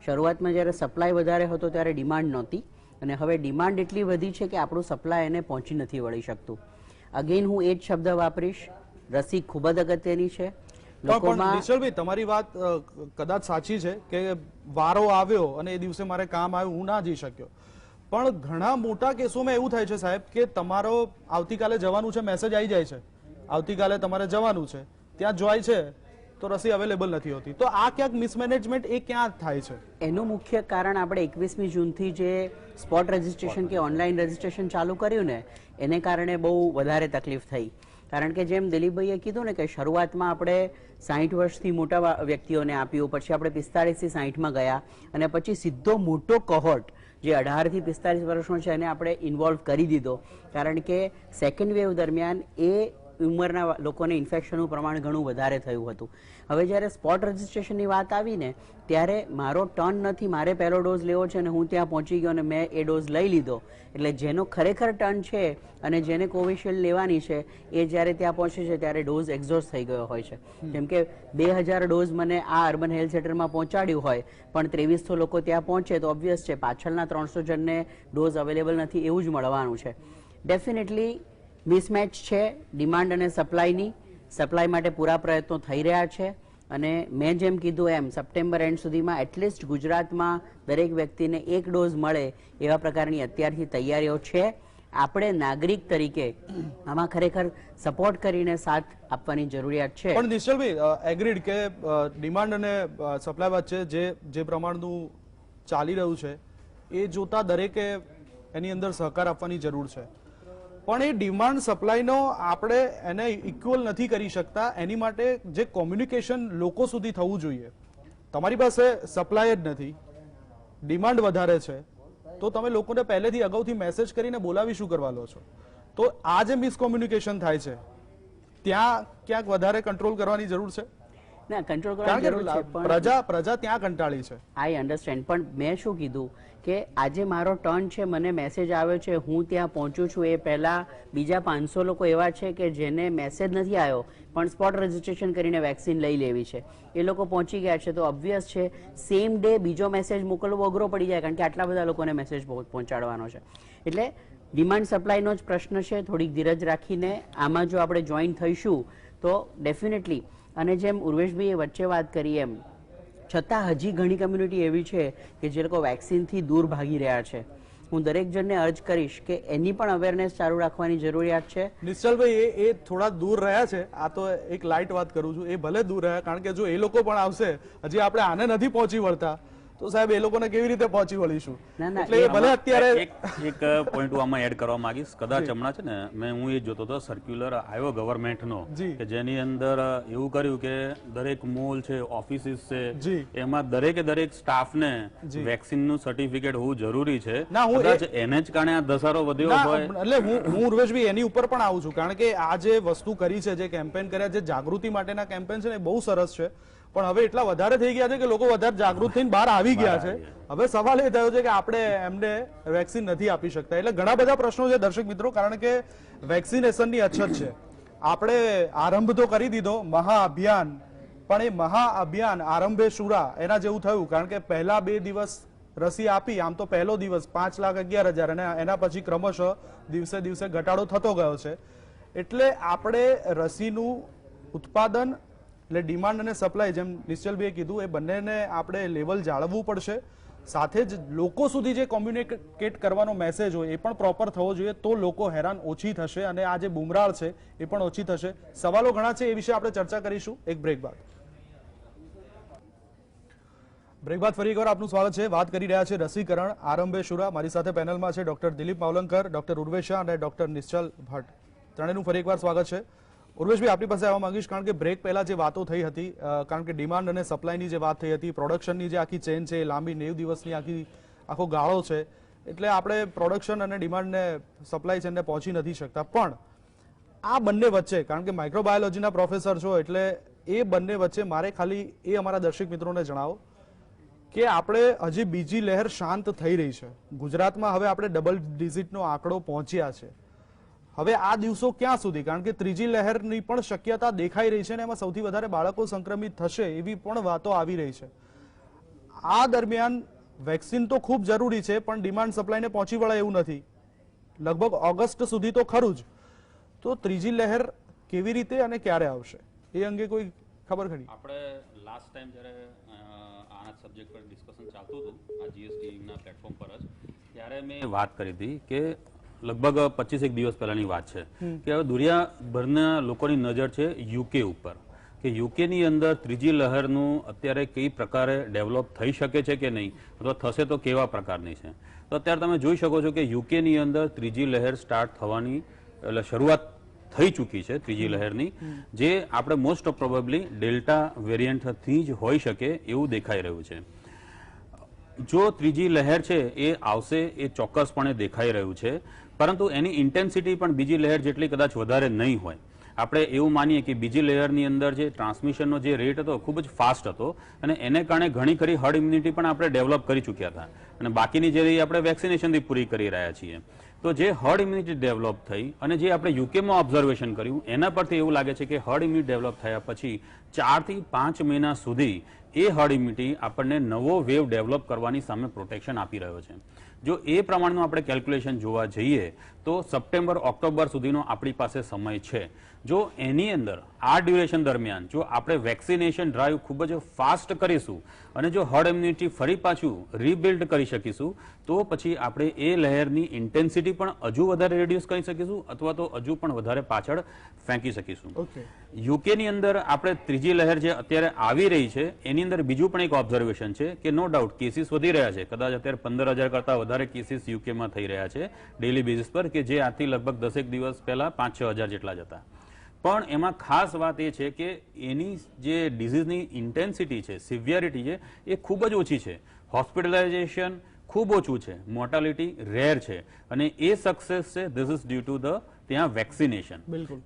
શરૂઆતમાં જ્યારે સપ્લાય વધારે હતો ત્યારે ડિમાન્ડ નહોતી અને હવે ડિમાન્ડ એટલી વધી છે કે આપણું સપ્લાય એને પહોંચી નથી વળી શકતું. અગેન હું એ જ શબ્દ વાપરીશ, રસી ખૂબ જ અગત્યની છે. નિશ્ચલભાઈ, તમારી વાત કદાચ સાચી છે કે વારો આવ્યો અને એ દિવસે મારે કામ આવ્યું, હું ના જઈ શક્યો, પણ ઘણા મોટા કેસોમાં એવું થાય છે સાહેબ કે તમારો આવતીકાલે જવાનું છે, મેસેજ આવી જાય છે આવતીકાલે તમારે જવાનું છે, ત્યાં જોઈ છે તો રસી અવેલેબલ નથી હોતી. તો આ ક્યાંક મિસમેનેજમેન્ટ એ ક્યાં થાય છે? એનું મુખ્ય કારણ આપણે 21મી જૂનથી જે સ્પોટ રજિસ્ટ્રેશન કે ઓનલાઈન રજિસ્ટ્રેશન ચાલુ કર્યું ને એને કારણે બહુ વધારે તકલીફ થઈ. કારણ કે જેમ દિલીપભાઈએ કીધું ને કે શરૂઆતમાં આપણે 60 વર્ષથી મોટા વ્યક્તિઓને આપ્યું, પછી આપણે 45 થી 60માં ગયા અને પછી સીધો મોટો કોહોર્ટ જે 18 થી 45 વર્ષનો છે એને આપણે ઇન્વોલ્વ કરી દીધો. કારણ કે સેકન્ડ વેવ દરમિયાન એ ઉંમરના લોકોને ઇન્ફેક્શનનું પ્રમાણ ઘણું વધારે થયું હતું. હવે જ્યારે સ્પોટ રજિસ્ટ્રેશનની વાત આવીને ત્યારે મારો ટર્ન નથી, મારે પહેલો ડોઝ લેવો છે અને હું ત્યાં પહોંચી ગયો અને મેં એ ડોઝ લઈ લીધો. એટલે જેનો ખરેખર ટર્ન છે અને જેને કોવિશિલ્ડ લેવાની છે એ જ્યારે ત્યાં પહોંચે છે ત્યારે ડોઝ એક્ઝોસ્ટ થઈ ગયો હોય છે. જેમ કે 2000 ડોઝ મને આ અર્બન હેલ્થ સેન્ટરમાં પહોંચાડ્યું હોય પણ 2300 લોકો ત્યાં પહોંચે તો ઓબ્વિયસ છે પાછળના 300 જણને ડોઝ અવેલેબલ નથી એવું જ મળવાનું છે. ડેફિનેટલી મિસમેચ છે ડિમાન્ડ અને સપ્લાયની. સપ્લાય માટે પૂરા પ્રયત્નો થઈ રહ્યા છે અને મેં જેમ કીધું એમ સપ્ટેમ્બર એન્ડ સુધીમાં એટલીસ્ટ ગુજરાતમાં દરેક વ્યક્તિને 1 ડોઝ મળે એવા પ્રકારની અત્યારથી તૈયારીઓ છે. આપણે નાગરિક તરીકે આમાં ખરેખર સપોર્ટ કરીને સાથ આપવાની જરૂરિયાત છે. પણ નિશ્ચલભાઈ એગ્રીડ કે ડિમાન્ડ અને સપ્લાય વચ્ચે જે પ્રમાણનું ચાલી રહ્યું છે એ જોતા દરેકે એની અંદર સહકાર આપવાની જરૂર છે. પણ એ ડિમાન્ડ સપ્લાયનો આપણે એને ઇક્વલ નથી કરી શકતા. એની માટે જે કોમ્યુનિકેશન લોકો સુધી થવું જોઈએ. તમારી પાસે સપ્લાય જ નથી, ડિમાન્ડ વધારે છે, તો તમે લોકોને પહેલેથી અગાઉથી મેસેજ કરીને બોલાવી શું કરવા લો છો? તો આ જે મિસકોમ્યુનિકેશન થાય છે ત્યાં ક્યાંક વધારે કંટ્રોલ કરવાની જરૂર છે. ના, કંટ્રોલ કરવાની જરૂર છે પણ પ્રજા ત્યાં કંટાળી છે. આઈ અન્ડરસ્ટેન્ડ. પણ મેં શું કીધું કે આજે મારો ટર્ન છે, મને મેસેજ આવ્યો છે, હું ત્યાં પહોંચું છું એ પહેલા બીજા 500 લોકો એવા છે કે જેને મેસેજ નથી આવ્યો પણ સ્પોટ રજિસ્ટ્રેશન કરીને વેક્સિન લઈ લેવી છે. એ લોકો પહોંચી ગયા છે તો ઓબ્વિયસ છે સેમ ડે બીજો મેસેજ મોકલવો અઘરો પડી જાય કારણ કે આટલા બધા લોકોને મેસેજ પહોંચાડવાનો છે. એટલે ડિમાન્ડ સપ્લાયનો જ પ્રશ્ન છે. થોડીક ધીરજ રાખીને આમાં જો આપણે જોઈન થઈશું તો ડેફિનેટલી. અને જેમ ઉર્વેશભાઈએ વચ્ચે વાત કરી એમ છતાં હજી ઘણી કમ્યુનિટી એવી છે કે જે લોકો વેક્સિનથી દૂર ભાગી રહ્યા છે. હું દરેક જણને અર્જ કરીશ કે એની પણ અવેરનેસ ચાલુ રાખવાની જરૂરિયાત છે. નિશ્ચલભાઈ એ થોડા દૂર રહ્યા છે. આ તો એક લાઇટ વાત કરું છું. એ ભલે દૂર રહ્યા કારણ કે જો એ લોકો પણ આવશે, હજી આપણે આને નથી પહોંચી વળતા તો સાહેબ એ લોકોને કેવી રીતે પહોંચી વળીશું? એટલે એ ભલે અત્યારે એક પોઈન્ટ હું આમાં એડ કરવા માંગીશ. કદાચ હમણાં છે ને હું એ જોતો હતો સર્ક્યુલર આવ્યો ગવર્મેન્ટનો કે જેની અંદર એવું કર્યું કે દરેક મોલ છે, ઓફિસીસ છે, એમાં દરેક સ્ટાફને વેક્સિનનું સર્ટિફિકેટ હોવું જરૂરી છે. કદાચ એને જ કારણે આ ધસારો વધ્યો હોય. એટલે હું ઉર્વેશભાઈ એની ઉપર પણ આવું છું કારણ કે આ જે વસ્તુ કરી છે, જે કેમ્પેન કર્યા, જે જાગૃતિ માટેના કેમ્પેન છે ને બહુ સરસ છે. પણ હવે એટલા વધારે થઈ ગયા છે કે લોકો વધારે જાગૃત થઈને બહાર આવી ગયા છે. હવે સવાલ એ થયો છે કે આપણે એમને વેક્સિન નથી આપી શકતા. એટલે ઘણા બધા પ્રશ્નો છે દર્શક મિત્રો કારણ કે વેક્સિનેશનની અછત છે. આપણે આરંભ તો કરી દીધો મહાઅભિયાન, પણ એ મહાઅભિયાન આરંભે શુરા એના જેવું થયું કારણ કે પહેલા 2 દિવસ રસી આપી. આમ તો પહેલો દિવસ 5,11,000 અને એના પછી ક્રમશઃ દિવસે દિવસે ઘટાડો થતો ગયો છે. એટલે આપણે રસીનું ઉત્પાદન એટલે ડિમાન્ડ અને સપ્લાય જેમ નિશ્ચલભાઈએ કીધું એ બંનેને આપણે લેવલ જાળવવું પડશે. સાથે જ લોકો સુધી જે કોમ્યુનિકેટ કરવાનો મેસેજ હોય એ પણ પ્રોપર થવો જોઈએ તો લોકો હેરાન ઓછી થશે અને આ જે બુમરાળ છે એ પણ ઓછી થશે. સવાલો ઘણા છે એ વિશે આપણે ચર્ચા કરીશું એક બ્રેક બાદ. બ્રેક બાદ ફરી એકવાર આપનું સ્વાગત છે. વાત કરી રહ્યા છે રસીકરણ આરંભે શુરા. મારી સાથે પેનલમાં છે ડોક્ટર દિલીપ માવલંકર, ડોક્ટર ઉર્વેશ શાહ અને ડોક્ટર નિશ્ચલ ભટ્ટ. ત્રણેયનું ફરી એકવાર સ્વાગત છે. ઉર્વેશભાઈ આપની પાસે આવવા માંગીશ કારણ કે બ્રેક પહેલા જે વાતો થઈ હતી કારણ કે ડિમાન્ડ અને સપ્લાયની જે વાત થઈ હતી, પ્રોડક્શનની જે આખી ચેન છે એ લાંબી 90 દિવસની આખો ગાળો છે. એટલે આપણે પ્રોડક્શન અને ડિમાન્ડને સપ્લાય ચેનને પહોંચી નથી શકતા. પણ આ બંને વચ્ચે કારણ કે માઇક્રોબાયોલોજીના પ્રોફેસર છો એટલે એ બંને વચ્ચે મારે ખાલી એ અમારા દર્શક મિત્રોને જણાવો કે આપણે હજી બીજી લહેર શાંત થઈ રહી છે ગુજરાતમાં. હવે આપણે ડબલ ડિજિટનો આંકડો પહોંચ્યા છે. હવે આ દિવસો ક્યાં સુધી? કારણ કે ત્રીજી લહેરની પણ શક્યતા દેખાઈ રહી છે અને એમાં સૌથી વધારે બાળકો સંક્રમિત થશે એવી પણ વાતો આવી રહી છે. આ દરમિયાન વેક્સિન તો ખૂબ જરૂરી છે પણ ડિમાન્ડ સપ્લાયને પહોંચી વળે એવું નથી. લગભગ ઓગસ્ટ સુધી તો ખરું જ. તો ત્રીજી લહેર કેવી રીતે અને ક્યારે આવશે એ અંગે કોઈ ખબર ખરી? આપણે લાસ્ટ ટાઈમ જ્યારે આના સબ્જેક્ટ પર ડિસ્કશન ચાલતું હતું આ જીએસટી ના પ્લેટફોર્મ પર જ ત્યારે મેં વાત કરી હતી કે લગભગ 25 દિવસ પહેલાની વાત છે કે હવે દુનિયાભરના લોકોની નજર છે યુકે ઉપર. કે યુકેની અંદર ત્રીજી લહેરનું અત્યારે કઈ પ્રકારે ડેવલપ થઈ શકે છે કે નહીં, અથવા થશે તો કેવા પ્રકારની છે. તો અત્યારે તમે જોઈ શકો છો કે યુકેની અંદર ત્રીજી લહેર સ્ટાર્ટ થવાની એટલે શરૂઆત થઈ ચૂકી છે ત્રીજી લહેરની, જે આપણે મોસ્ટ પ્રોબેબલી ડેલ્ટા વેરિયન્ટથી જ હોઈ શકે એવું દેખાઈ રહ્યું છે. જો ત્રીજી લહેર છે એ આવશે એ ચોક્કસપણે દેખાઈ રહ્યું છે, પરંતુ એની ઇન્ટેન્સિટી પણ બીજી લહેર જેટલી કદાચ વધારે નહીં હોય. આપણે એવું માનીએ કે બીજી લેયરની અંદર જે ટ્રાન્સમિશનનો જે રેટ હતો ખૂબ જ ફાસ્ટ હતો, અને એને કારણે ઘણી ખરી હર્ડ ઇમ્યુનિટી પણ આપણે ડેવલપ કરી ચૂક્યા હતા, અને બાકીની જે આપણે વેક્સિનેશનથી પૂરી કરી રહ્યા છીએ. તો જે હર્ડ ઇમ્યુનિટી ડેવલપ થઈ અને જે આપણે યુકેમાં ઓબ્ઝર્વેશન કર્યું એના પરથી એવું લાગે છે કે હર્ડ ઇમ્યુનિટી ડેવલપ થયા પછી 4 થી 5 મહિના સુધી એ હર્ડ ઇમ્યુનિટી આપણને નવો વેવ ડેવલપ કરવાની સામે પ્રોટેક્શન આપી રહ્યો છે. જો એ પ્રમાણનું આપણે કેલ્ક્યુલેશન જોવા જઈએ તો સપ્ટેમ્બર ઓક્ટોબર સુધીનો આપણી પાસે સમય છે. જો એની અંદર આ ડ્યુરેશન દરમિયાન જો આપણે વેક્સિનેશન ડ્રાઈવ ખૂબ જ ફાસ્ટ કરીશું અને જો હર્ડ ઇમ્યુનિટી ફરી પાછું રીબિલ્ડ કરી શકીશું તો પછી આપણે એ લહેરની ઇન્ટેન્સિટી પણ હજુ વધારે રિડ્યુસ કરી શકીશું અથવા તો હજુ પણ વધારે પાછળ ફેંકી શકીશું. યુકેની અંદર આપણે ત્રીજી લહેર જે અત્યારે આવી રહી છે એની અંદર બીજું પણ એક ઓબ્ઝર્વેશન છે કે નો ડાઉટ કેસીસ વધી રહ્યા છે. કદાચ અત્યારે 15,000 કરતા વધારે કેસીસ યુકેમાં થઈ રહ્યા છે ડેઇલી બેઝિસ પર, કે જે આથી લગભગ 10 દિવસ પહેલા 5-6 હજાર જેટલા જ હતા. પણ એમાં ખાસ વાત એ છે કે એની જે ડિઝીઝની ઇન્ટેન્સિટી છે, સિવિયરિટી છે, એ ખૂબ જ ઓછી છે. હોસ્પિટલાઇઝેશન ખૂબ ઓછું છે, મોર્ટાલિટી રેર છે, અને એ સક્સેસ છે this is due to the ત્યાં વેક્સિનેશન.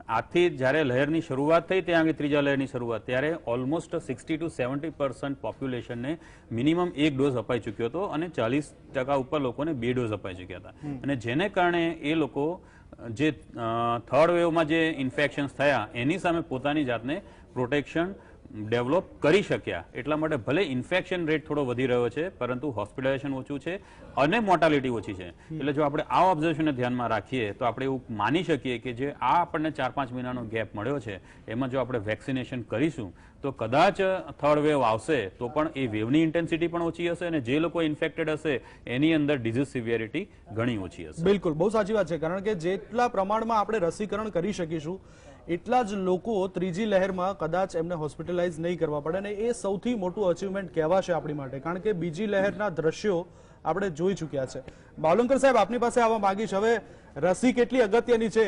આથી જ્યારે લહેરની શરૂઆત થઈ ત્યાં આગળ ત્રીજા લહેરની શરૂઆત ત્યારે ઓલમોસ્ટ 60 to 70% પોપ્યુલેશનને મિનિમમ 1 ડોઝ અપાઈ ચૂક્યો હતો, અને 40% ઉપર લોકોને 2 ડોઝ અપાઈ ચૂક્યા હતા. અને જેને કારણે એ લોકો જે થર્ડ વેવમાં જે ઇન્ફેક્શન્સ થયા એની સામે પોતાની જાતને પ્રોટેક્શન ડેવલપ કરી શક્યા. એટલા માટે ભલે ઇન્ફેક્શન રેટ થોડો વધી રહ્યો છે પરંતુ હોસ્પિટલાઇઝેશન ઓછું છે અને મોર્ટાલિટી ઓછી છે. એટલે જો આપણે આ ઓબ્ઝર્વેશનને ધ્યાનમાં રાખીએ તો આપણે એવું માની શકીએ કે જે આ આપણને 4-5 મહિનાનો ગેપ મળ્યો છે એમાં જો આપણે વેક્સિનેશન કરીશું તો કદાચ થર્ડ વેવ આવશે તો પણ એ વેવની ઇન્ટેન્સિટી પણ ઓછી હશે, અને જે લોકો ઇન્ફેક્ટેડ હશે એની અંદર ડિઝીઝ સિવિયરિટી ઘણી ઓછી હશે. બિલકુલ, બહુ સાચી વાત છે. કારણ કે જેટલા પ્રમાણમાં આપણે રસીકરણ કરી શકીશું એટલા જ લોકો ત્રીજી લહેરમાં કદાચ એમને હોસ્પિટલાઇઝ નહીં કરવા પડે, અને એ સૌથી મોટું અચીવમેન્ટ કહેવાશે આપણી માટે. કારણ કે બીજી લહેરના દ્રશ્યો આપણે જોઈ ચૂક્યા છે. બાવલંકર સાહેબ, આપની પાસે આવવા માંગીશ. હવે રસી કેટલી અગત્યની છે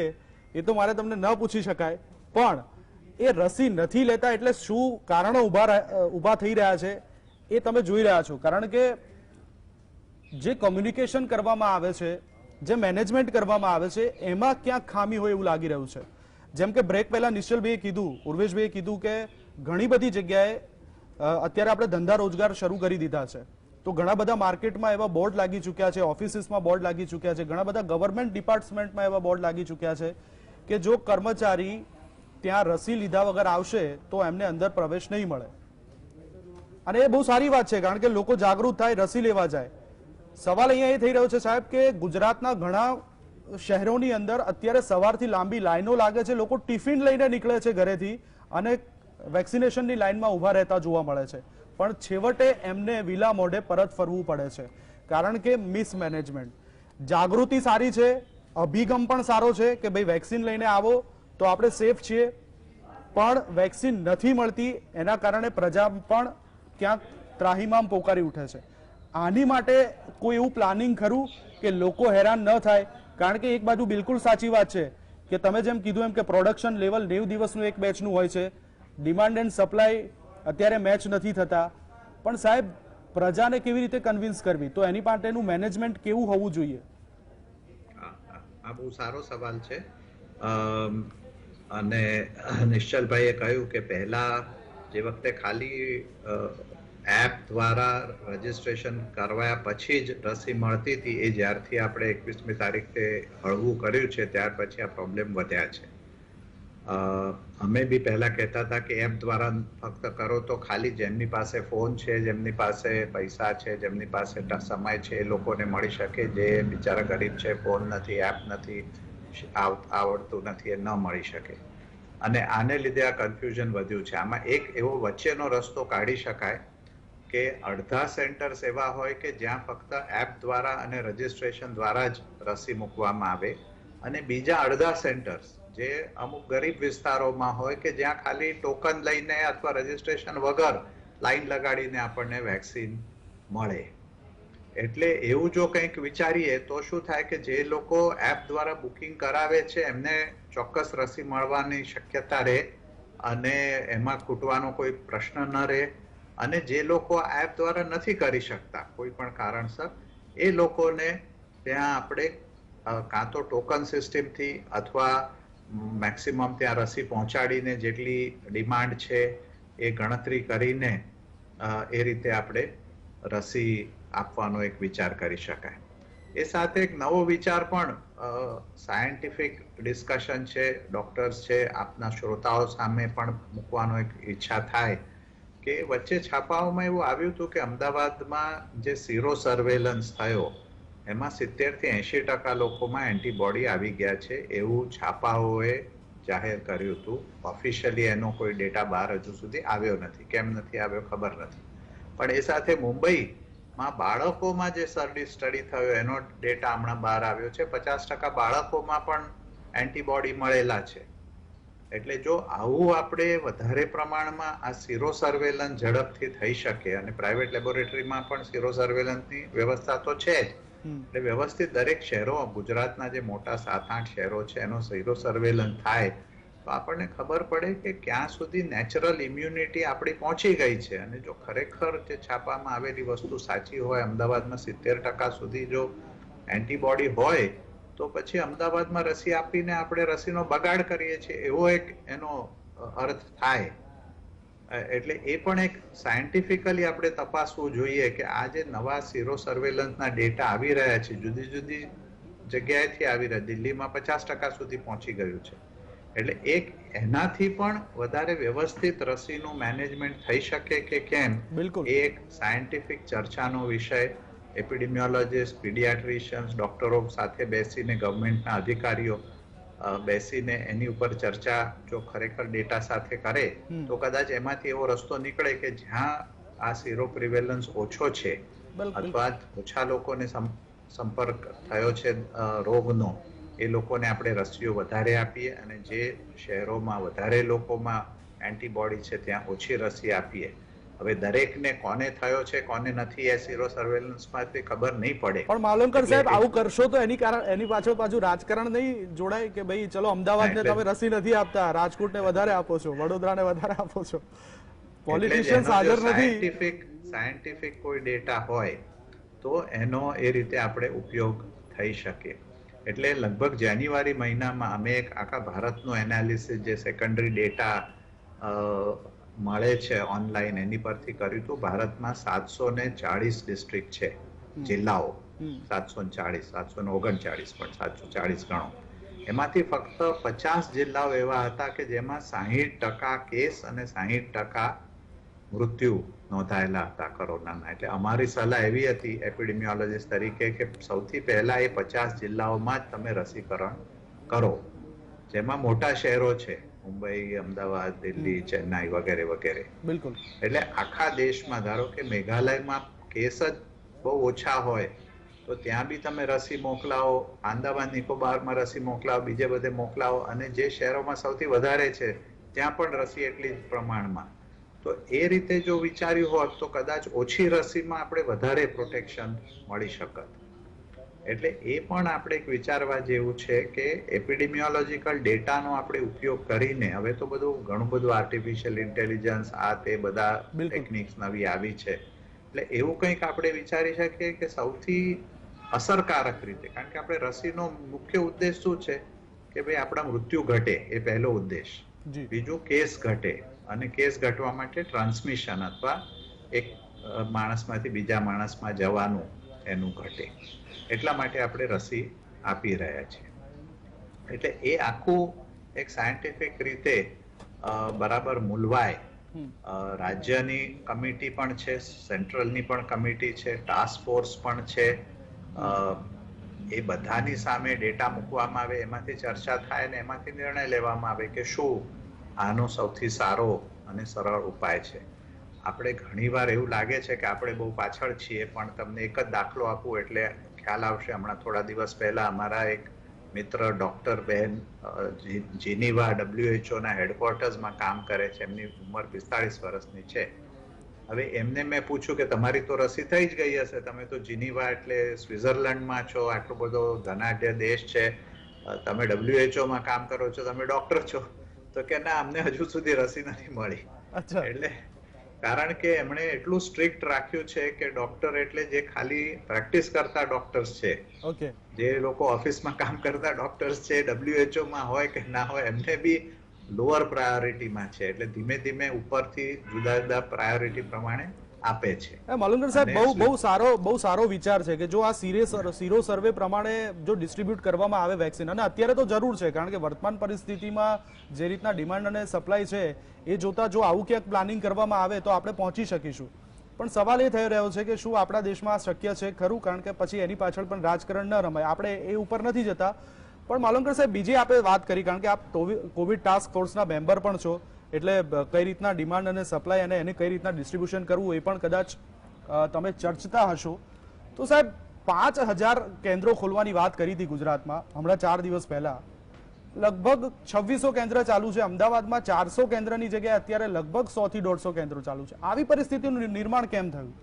એ તો મારે તમને ન પૂછી શકાય, પણ એ રસી નથી લેતા એટલે શું કારણો ઊભા થઈ રહ્યા છે એ તમે જોઈ રહ્યા છો. કારણ કે જે કોમ્યુનિકેશન કરવામાં આવે છે, જે મેનેજમેન્ટ કરવામાં આવે છે, એમાં ક્યાંક ખામી હોય એવું લાગી રહ્યું છે. જેમ કે બ્રેક પહેલા નિશ્ચલભાઈએ કીધું, ઉર્વેશભાઈએ કીધું કે ઘણી બધી જગ્યાએ અત્યારે આપણે ધંધા રોજગાર શરૂ કરી દીધા છે. તો ઘણા બધા માર્કેટમાં એવા બોર્ડ લાગી ચૂક્યા છે, ઓફિસીસમાં બોર્ડ લાગી ચૂક્યા છે, ઘણા બધા ગવર્મેન્ટ ડિપાર્ટમેન્ટમાં એવા બોર્ડ લાગી ચૂક્યા છે કે જો કર્મચારી ત્યાં રસી લીધા વગર આવશે તો એમને અંદર પ્રવેશ નહીં મળે. અને એ બહુ સારી વાત છે કારણ કે લોકો જાગૃત થાય, રસી લેવા જાય. સવાલ અહીંયા એ થઈ રહ્યો છે સાહેબ કે ગુજરાતના ઘણા શહેરોની અંદર અત્યારે સવારથી લાંબી લાઈનો લાગે છે, લોકો ટિફિન લઈને નીકળે છે ઘરેથી અને વેક્સિનેશનની લાઈનમાં ઊભા રહેતા જોવા મળે છે, પણ છેવટે એમને વિલા મોઢે પરત ફરવું પડે છે કારણ કે મિસમેનેજમેન્ટ. જાગૃતિ સારી છે, અભિગમ પણ સારો છે કે ભાઈ વેક્સિન લઈને આવો તો આપણે સેફ છીએ, પણ વેક્સિન નથી મળતી એના કારણે પ્રજા પણ ક્યાંક ત્રાહિમામ પોકારી ઉઠે છે. આની માટે કોઈ એવું પ્લાનિંગ ખરું કે લોકો હેરાન ન થાય? કારણ કે એક બાજુ બિલકુલ સાચી વાત છે કે તમે જેમ કીધું એમ કે પ્રોડક્શન લેવલ 90 દિવસનું એક બેચનું હોય છે, ડિમાન્ડ એન્ડ સપ્લાય અત્યારે મેચ નથી થતા, પણ સાહેબ પ્રજાને કેવી રીતે કન્વિન્સ કરવી, તો એની માટેનું મેનેજમેન્ટ કેવું હોવું જોઈએ? આ બહુ સારો સવાલ છે. અને નિશ્ચલભાઈએ કહ્યું કે પહેલા જે વખતે ખાલી એપ દ્વારા રજીસ્ટ્રેશન કરવાયા પછી જ રસી મળતી હતી, એ જ્યારથી આપણે 21મી તારીખે હળવું કર્યું છે ત્યાર પછી આ પ્રોબ્લેમ વધ્યા છે. અમે બી પહેલા કહેતા હતા કે એપ દ્વારા ફક્ત કરો તો ખાલી જેમની પાસે ફોન છે, જેમની પાસે પૈસા છે, જેમની પાસે સમય છે એ લોકોને મળી શકે, જે બિચારા ગરીબ છે, ફોન નથી, એપ નથી, આવડતું નથી, એ ન મળી શકે. અને આને લીધે આ કન્ફ્યુઝન વધ્યું છે. આમાં એક એવો વચ્ચેનો રસ્તો કાઢી શકાય કે અડધા સેન્ટર્સ એવા હોય કે જ્યાં ફક્ત એપ દ્વારા અને રજીસ્ટ્રેશન દ્વારા જ રસી મૂકવામાં આવે, અને બીજા અડધા સેન્ટર્સ જે અમુક ગરીબ વિસ્તારોમાં હોય કે જ્યાં ખાલી ટોકન લઈને અથવા રજીસ્ટ્રેશન વગર લાઈન લગાડીને આપણને વેક્સિન મળે. એટલે એવું જો કંઈક વિચારીએ તો શું થાય કે જે લોકો એપ દ્વારા બુકિંગ કરાવે છે એમને ચોક્કસ રસી મળવાની શક્યતા રહે અને એમાં ખૂટવાનો કોઈ પ્રશ્ન ન રહે. અને જે લોકો એપ દ્વારા નથી કરી શકતા કોઈ પણ કારણસર, એ લોકોને ત્યાં આપણે કાં તો ટોકન સિસ્ટમથી અથવા મેક્સિમમ ત્યાં રસી પહોંચાડીને જેટલી ડિમાન્ડ છે એ ગણતરી કરીને એ રીતે આપણે રસી આપવાનો એક વિચાર કરી શકાય. એ સાથે એક નવો વિચાર પણ સાયન્ટિફિક ડિસ્કશન છે, ડોક્ટર્સ છે, આપના શ્રોતાઓ સામે પણ મૂકવાનો એક ઈચ્છા થાય કે વચ્ચે છાપાઓમાં એવું આવ્યું હતું કે અમદાવાદમાં જે સીરો સર્વેલન્સ થયો એમાં 70 થી 80% લોકોમાં એન્ટીબોડી આવી ગયા છે એવું છાપાઓએ જાહેર કર્યું હતું. ઓફિશિયલી એનો કોઈ ડેટા બહાર હજુ સુધી આવ્યો નથી. કેમ નથી આવ્યો ખબર નથી. પણ એ સાથે મુંબઈમાં બાળકોમાં જે સ્ટડી થયો એનો ડેટા હમણાં બહાર આવ્યો છે. 50% બાળકોમાં પણ એન્ટીબોડી મળેલા છે. એટલે જો આવું આપણે વધારે પ્રમાણમાં આ સીરો સર્વેલન્સ ઝડપથી થઈ શકે, અને પ્રાઇવેટ લેબોરેટરીમાં પણ સીરો સર્વેલન્સની વ્યવસ્થા તો છે જ, એટલે વ્યવસ્થિત દરેક શહેરો, ગુજરાતના જે મોટા 7-8 શહેરો છે એનો સીરો સર્વેલન્સ થાય તો આપણને ખબર પડે કે ક્યાં સુધી નેચરલ ઇમ્યુનિટી આપણી પહોંચી ગઈ છે. અને જો ખરેખર જે છાપામાં આવેલી વસ્તુ સાચી હોય, અમદાવાદમાં 70% સુધી જો એન્ટીબોડી હોય, તો પછી અમદાવાદમાં રસી આપીને આપણે રસીનો બગાડ કરીએ છીએ એવો એક એનો અર્થ થાય. એટલે એ પણ એક સાયન્ટિફિકલી આપણે તપાસવું જોઈએ કે આ જે નવા સીરો સર્વેલન્સના ડેટા આવી રહ્યા છે, જુદી જુદી જગ્યાએથી આવી રહ્યા, દિલ્હીમાં 50% સુધી પહોંચી ગયું છે. એટલે એક એનાથી પણ વધારે વ્યવસ્થિત રસીનું મેનેજમેન્ટ થઈ શકે કે કેમ, એ એક સાયન્ટિફિક ચર્ચાનો વિષય. એપિડેમિયોલોજીસ્ટ, પીડિયાટ્રિશિયન્સ, ડોક્ટરો સાથે બેસીને, ગવર્મેન્ટના અધિકારીઓ બેસીને એની ઉપર ચર્ચા જો ખરેખર ડેટા સાથે કરે તો કદાચ એમાંથી એવો રસ્તો નીકળે કે જ્યાં આ સીરો પ્રિવેલન્સ ઓછો છે અથવા ઓછા લોકોને સંપર્ક થયો છે રોગનો, એ લોકોને આપણે રસીઓ વધારે આપીએ અને જે શહેરોમાં વધારે લોકોમાં એન્ટીબોડી છે ત્યાં ઓછી રસી આપીએ. હવે દરેકને કોને થયો છે કોને નથી એ સીરો સર્વેલન્સમાંથી ખબર નહીં પડે. પણ માવલંકર સાહેબ, આવું કરશો તો એની પાછળ પાછું રાજકારણ નહીં જોડાય કે ભાઈ ચલો અમદાવાદને તમે રસી નથી આપતા, રાજકોટને વધારે આપો છો, વડોદરાને વધારે આપો છો? પોલિટિશિયન્સ હાજર નથી. સાયન્ટિફિક કોઈ ડેટા હોય તો એનો એ રીતે આપણે ઉપયોગ થઈ શકે. એટલે લગભગ જાન્યુઆરી મહિનામાં અમે એક આખા ભારતનું એનાલિસિસ, જે સેકન્ડરી ડેટા મળે છે ઓનલાઈન, એની પરથી કર્યું હતું. ભારતમાં 740 ડિસ્ટ્રિક્ટ છે, જિલ્લાઓ 740, 739 પણ 740 ગણો. એમાંથી ફક્ત 50 જિલ્લાઓ એવા હતા કે જેમાં 60% કેસ અને 60% મૃત્યુ નોંધાયેલા હતા કોરોનાના. એટલે અમારી સલાહ એવી હતી એપિડેમિયોલોજીસ્ટ તરીકે કે સૌથી પહેલા એ 50 જિલ્લાઓમાં જ તમે રસીકરણ કરો, જેમાં મોટા શહેરો છે, મુંબઈ, અમદાવાદ, દિલ્હી, ચેન્નાઈ વગેરે વગેરે. બિલકુલ. એટલે આખા દેશમાં, ધારો કે મેઘાલયમાં કેસ જ બહુ ઓછા હોય તો ત્યાં બી તમે રસી મોકલાવો, આંદામાન નિકોબારમાં રસી મોકલાવો, બીજે બધે મોકલાવો, અને જે શહેરોમાં સૌથી વધારે છે ત્યાં પણ રસી એટલી જ પ્રમાણમાં. તો એ રીતે જો વિચાર્યું હોત તો કદાચ ઓછી રસીમાં આપણે વધારે પ્રોટેક્શન મળી શકત. એટલે એ પણ આપણે એક વિચારવા જેવું છે કે એપિડેમિયોલોજીકલ ડેટાનો આપણે ઉપયોગ કરીને, હવે તો બધું ઘણું બધું આર્ટિફિશિયલ ઇન્ટેલિજન્સ, આ તે બધા ટેકનિક્સ નવી આવી છે. એટલે એવું કંઈક આપણે વિચારી શકીએ કે સૌથી અસરકારક રીતે, કારણ કે આપણે રસીનો મુખ્ય ઉદ્દેશ શું છે કે ભાઈ આપણા મૃત્યુ ઘટે, એ પહેલો ઉદ્દેશ. બીજું કેસ ઘટે, અને કેસ ઘટવા માટે ટ્રાન્સમિશન અથવા એક માણસમાંથી બીજા માણસમાં જવાનું એનું ઘટે. એટલા માટે આપણે રસી આપી રહ્યા છીએ. એટલે એ આખું એક સાયન્ટિફિક રીતે બરાબર મૂલવાય. રાજ્યની કમિટી પણ છે, સેન્ટ્રલની પણ કમિટી છે, ટાસ્ક ફોર્સ પણ છે. એ બધાની સામે ડેટા મૂકવામાં આવે, એમાંથી ચર્ચા થાય અને એમાંથી નિર્ણય લેવામાં આવે કે શું આનો સૌથી સારો અને સરળ ઉપાય છે. આપણે ઘણીવાર એવું લાગે છે કે આપણે બહુ પાછળ છીએ, પણ તમને એક જ દાખલો આપું એટલે ખ્યાલ આવશે. હમણાં થોડા દિવસ પહેલા અમારા એક મિત્ર ડોક્ટર બહેન જીનીવા WHO ના હેડક્વાર્ટર્સમાં કામ કરે છે, એમની ઉંમર 45 વર્ષની છે. હવે એમને મેં પૂછ્યું કે તમારી તો રસી થઈ જ ગઈ હશે, તમે તો જીનીવા એટલે સ્વિટ્ઝરલેન્ડમાં છો, આટલો બધો ધનાઢ્ય દેશ છે, તમે WHO માં કામ કરો છો, તમે ડોક્ટર છો, તો કે ના, અમને હજુ સુધી રસી નથી મળી. એટલે કારણ કે એમણે એટલું સ્ટ્રિક્ટ રાખ્યું છે કે ડોક્ટર એટલે જે ખાલી પ્રેક્ટિસ કરતા ડોક્ટર્સ છે, જે લોકો ઓફિસમાં કામ કરતા ડોક્ટર્સ છે, WHO માં હોય કે ના હોય, એમને બી લોઅર પ્રાયોરિટીમાં છે. એટલે ધીમે ધીમે ઉપરથી જુદા જુદા પ્રાયોરિટી પ્રમાણે આપે છે. માલુંગર સાહેબ, બહુ સારો વિચાર છે કે જો આ સીરો સર્વે પ્રમાણે જો ડિસ્ટ્રીબ્યુટ કરવામાં આવે વેક્સિન, અને અત્યારે તો જરૂર છે કારણ કે વર્તમાન પરિસ્થિતિમાં જે રીતના ડિમાન્ડ અને સપ્લાય છે એ જોતા જો આવું ક્યાંક પ્લાનિંગ કરવામાં આવે તો આપણે પહોંચી શકીશું. પણ સવાલ એ થઈ રહ્યો છે કે શું આપણા દેશમાં શક્ય છે ખરું? કારણ કે પછી એની પાછળ પણ રાજકારણ ન રમાય, આપણે એ ઉપર નથી જતા. પણ માલુંગર સાહેબ, બીજી આપણે વાત કરી, કારણ કે આપ કોવિડ ટાસ્ક ફોર્સના મેમ્બર પણ છો, એટલે કઈ રીતના ડિમાન્ડ અને સપ્લાય અને એને કઈ રીતના ડિસ્ટ્રીબ્યુશન કરવું એ પણ કદાચ તમે ચર્ચતા હશો. તો સાહેબ, 5000 કેન્દ્રો ખોલવાની વાત કરી હતી ગુજરાતમાં હમણાં 4 દિવસ પહેલા. લગભગ 2600 કેન્દ્ર ચાલુ છે. અમદાવાદમાં 400 કેન્દ્રની જગ્યાએ અત્યારે લગભગ 100 થી 150 કેન્દ્રો ચાલુ છે. આવી પરિસ્થિતિનું નિર્માણ કેમ થયું?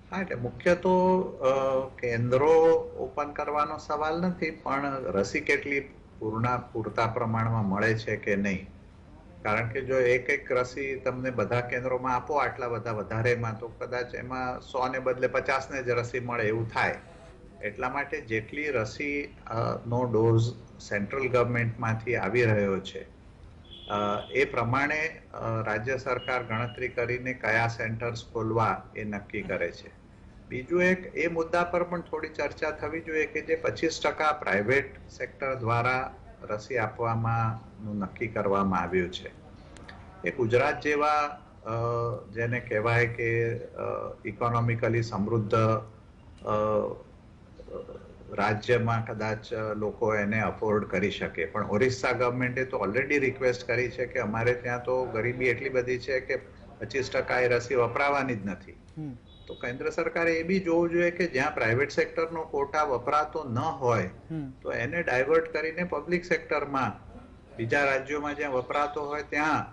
હા, એટલે મુખ્ય તો કેન્દ્રો ઓપન કરવાનો સવાલ નથી, પણ રસી કેટલી પૂરતા પ્રમાણમાં મળે છે કે નહીં. કારણ કે જો એક રસી તમને બધા કેન્દ્રોમાં આપો આટલા બધા વધારેમાં, તો કદાચ એમાં 100 ને બદલે 50 ને જ રસી મળે એવું થાય. એટલા માટે જેટલી રસી નો ડોઝ સેન્ટ્રલ ગવર્મેન્ટમાંથી આવી રહ્યો છે એ પ્રમાણે રાજ્ય સરકાર ગણતરી કરીને કયા સેન્ટર્સ ખોલવા એ નક્કી કરે છે. બીજું એક એ મુદ્દા પર પણ થોડી ચર્ચા થવી જોઈએ કે જે 25% પ્રાઇવેટ સેક્ટર દ્વારા રસી આપવામાં નક્કી કરવામાં આવ્યું છે, એ ગુજરાત જેવા જેને કહેવાય કે ઇકોનોમિકલી સમૃદ્ધ રાજ્યમાં કદાચ લોકો એને અફોર્ડ કરી શકે. પણ ઓરિસ્સા ગવર્મેન્ટે તો ઓલરેડી રિક્વેસ્ટ કરી છે કે અમારે ત્યાં તો ગરીબી એટલી બધી છે કે 25% એ રસી વપરાવાની જ નથી. તો કેન્દ્ર સરકારે એ બી જોવું જોઈએ કે જ્યાં પ્રાઇવેટ સેક્ટરનો કોટા વપરાતો ન હોય તો એને ડાયવર્ટ કરીને પબ્લિક સેક્ટરમાં બીજા રાજ્યોમાં જ્યાં વપરાતો હોય ત્યાં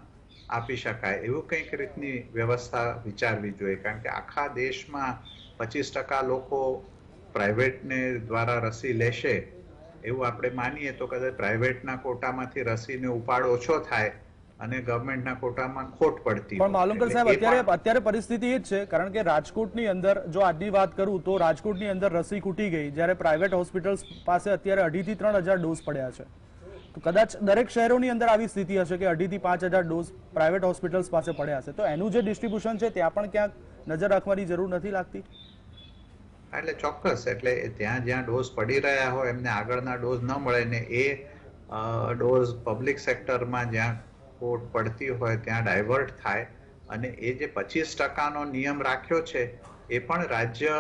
આપી શકાય, એવું કંઈક રીતની વ્યવસ્થા વિચારવી જોઈએ. કારણ કે આખા દેશમાં 25% લોકો પ્રાઇવેટને દ્વારા રસી લેશે એવું આપણે માનીએ તો કદાચ પ્રાઇવેટના કોટામાંથી રસીનો ઉપાડ ઓછો થાય અને ગવર્મેન્ટના કોટામાં ખોટ પડતી. પણ માલુંકર સાહેબ, અત્યારે પરિસ્થિતિ એ જ છે, કારણ કે રાજકોટની અંદર જો આજની વાત કરું તો રાજકોટની અંદર રસી ખૂટી ગઈ, જ્યારે પ્રાઇવેટ હોસ્પિટલ્સ પાસે અત્યારે 2,500 થી 3,000 ડોઝ પડ્યા છે. તો કદાચ દરેક શહેરોની અંદર આવી સ્થિતિ હશે કે 2,000 થી 5,000 ડોઝ પ્રાઇવેટ હોસ્પિટલ્સ પાસે પડ્યા હશે. તો એનું જે ડિસ્ટ્રીબ્યુશન છે ત્યાં પણ ક્યાંક નજર રાખવાની જરૂર નથી લાગતી? એટલે ચોક્કસ, એટલે ત્યાં જ્યાં ડોઝ પડી રહ્યા હોય એમને આગળના ડોઝ ન મળે ને એ ડોઝ પબ્લિક સેક્ટરમાં જ્યાં ખોટ પડતી હોય ત્યાં ડાયવર્ટ થાય. અને એ જે 25%નો નિયમ રાખ્યો છે એ પણ રાજ્ય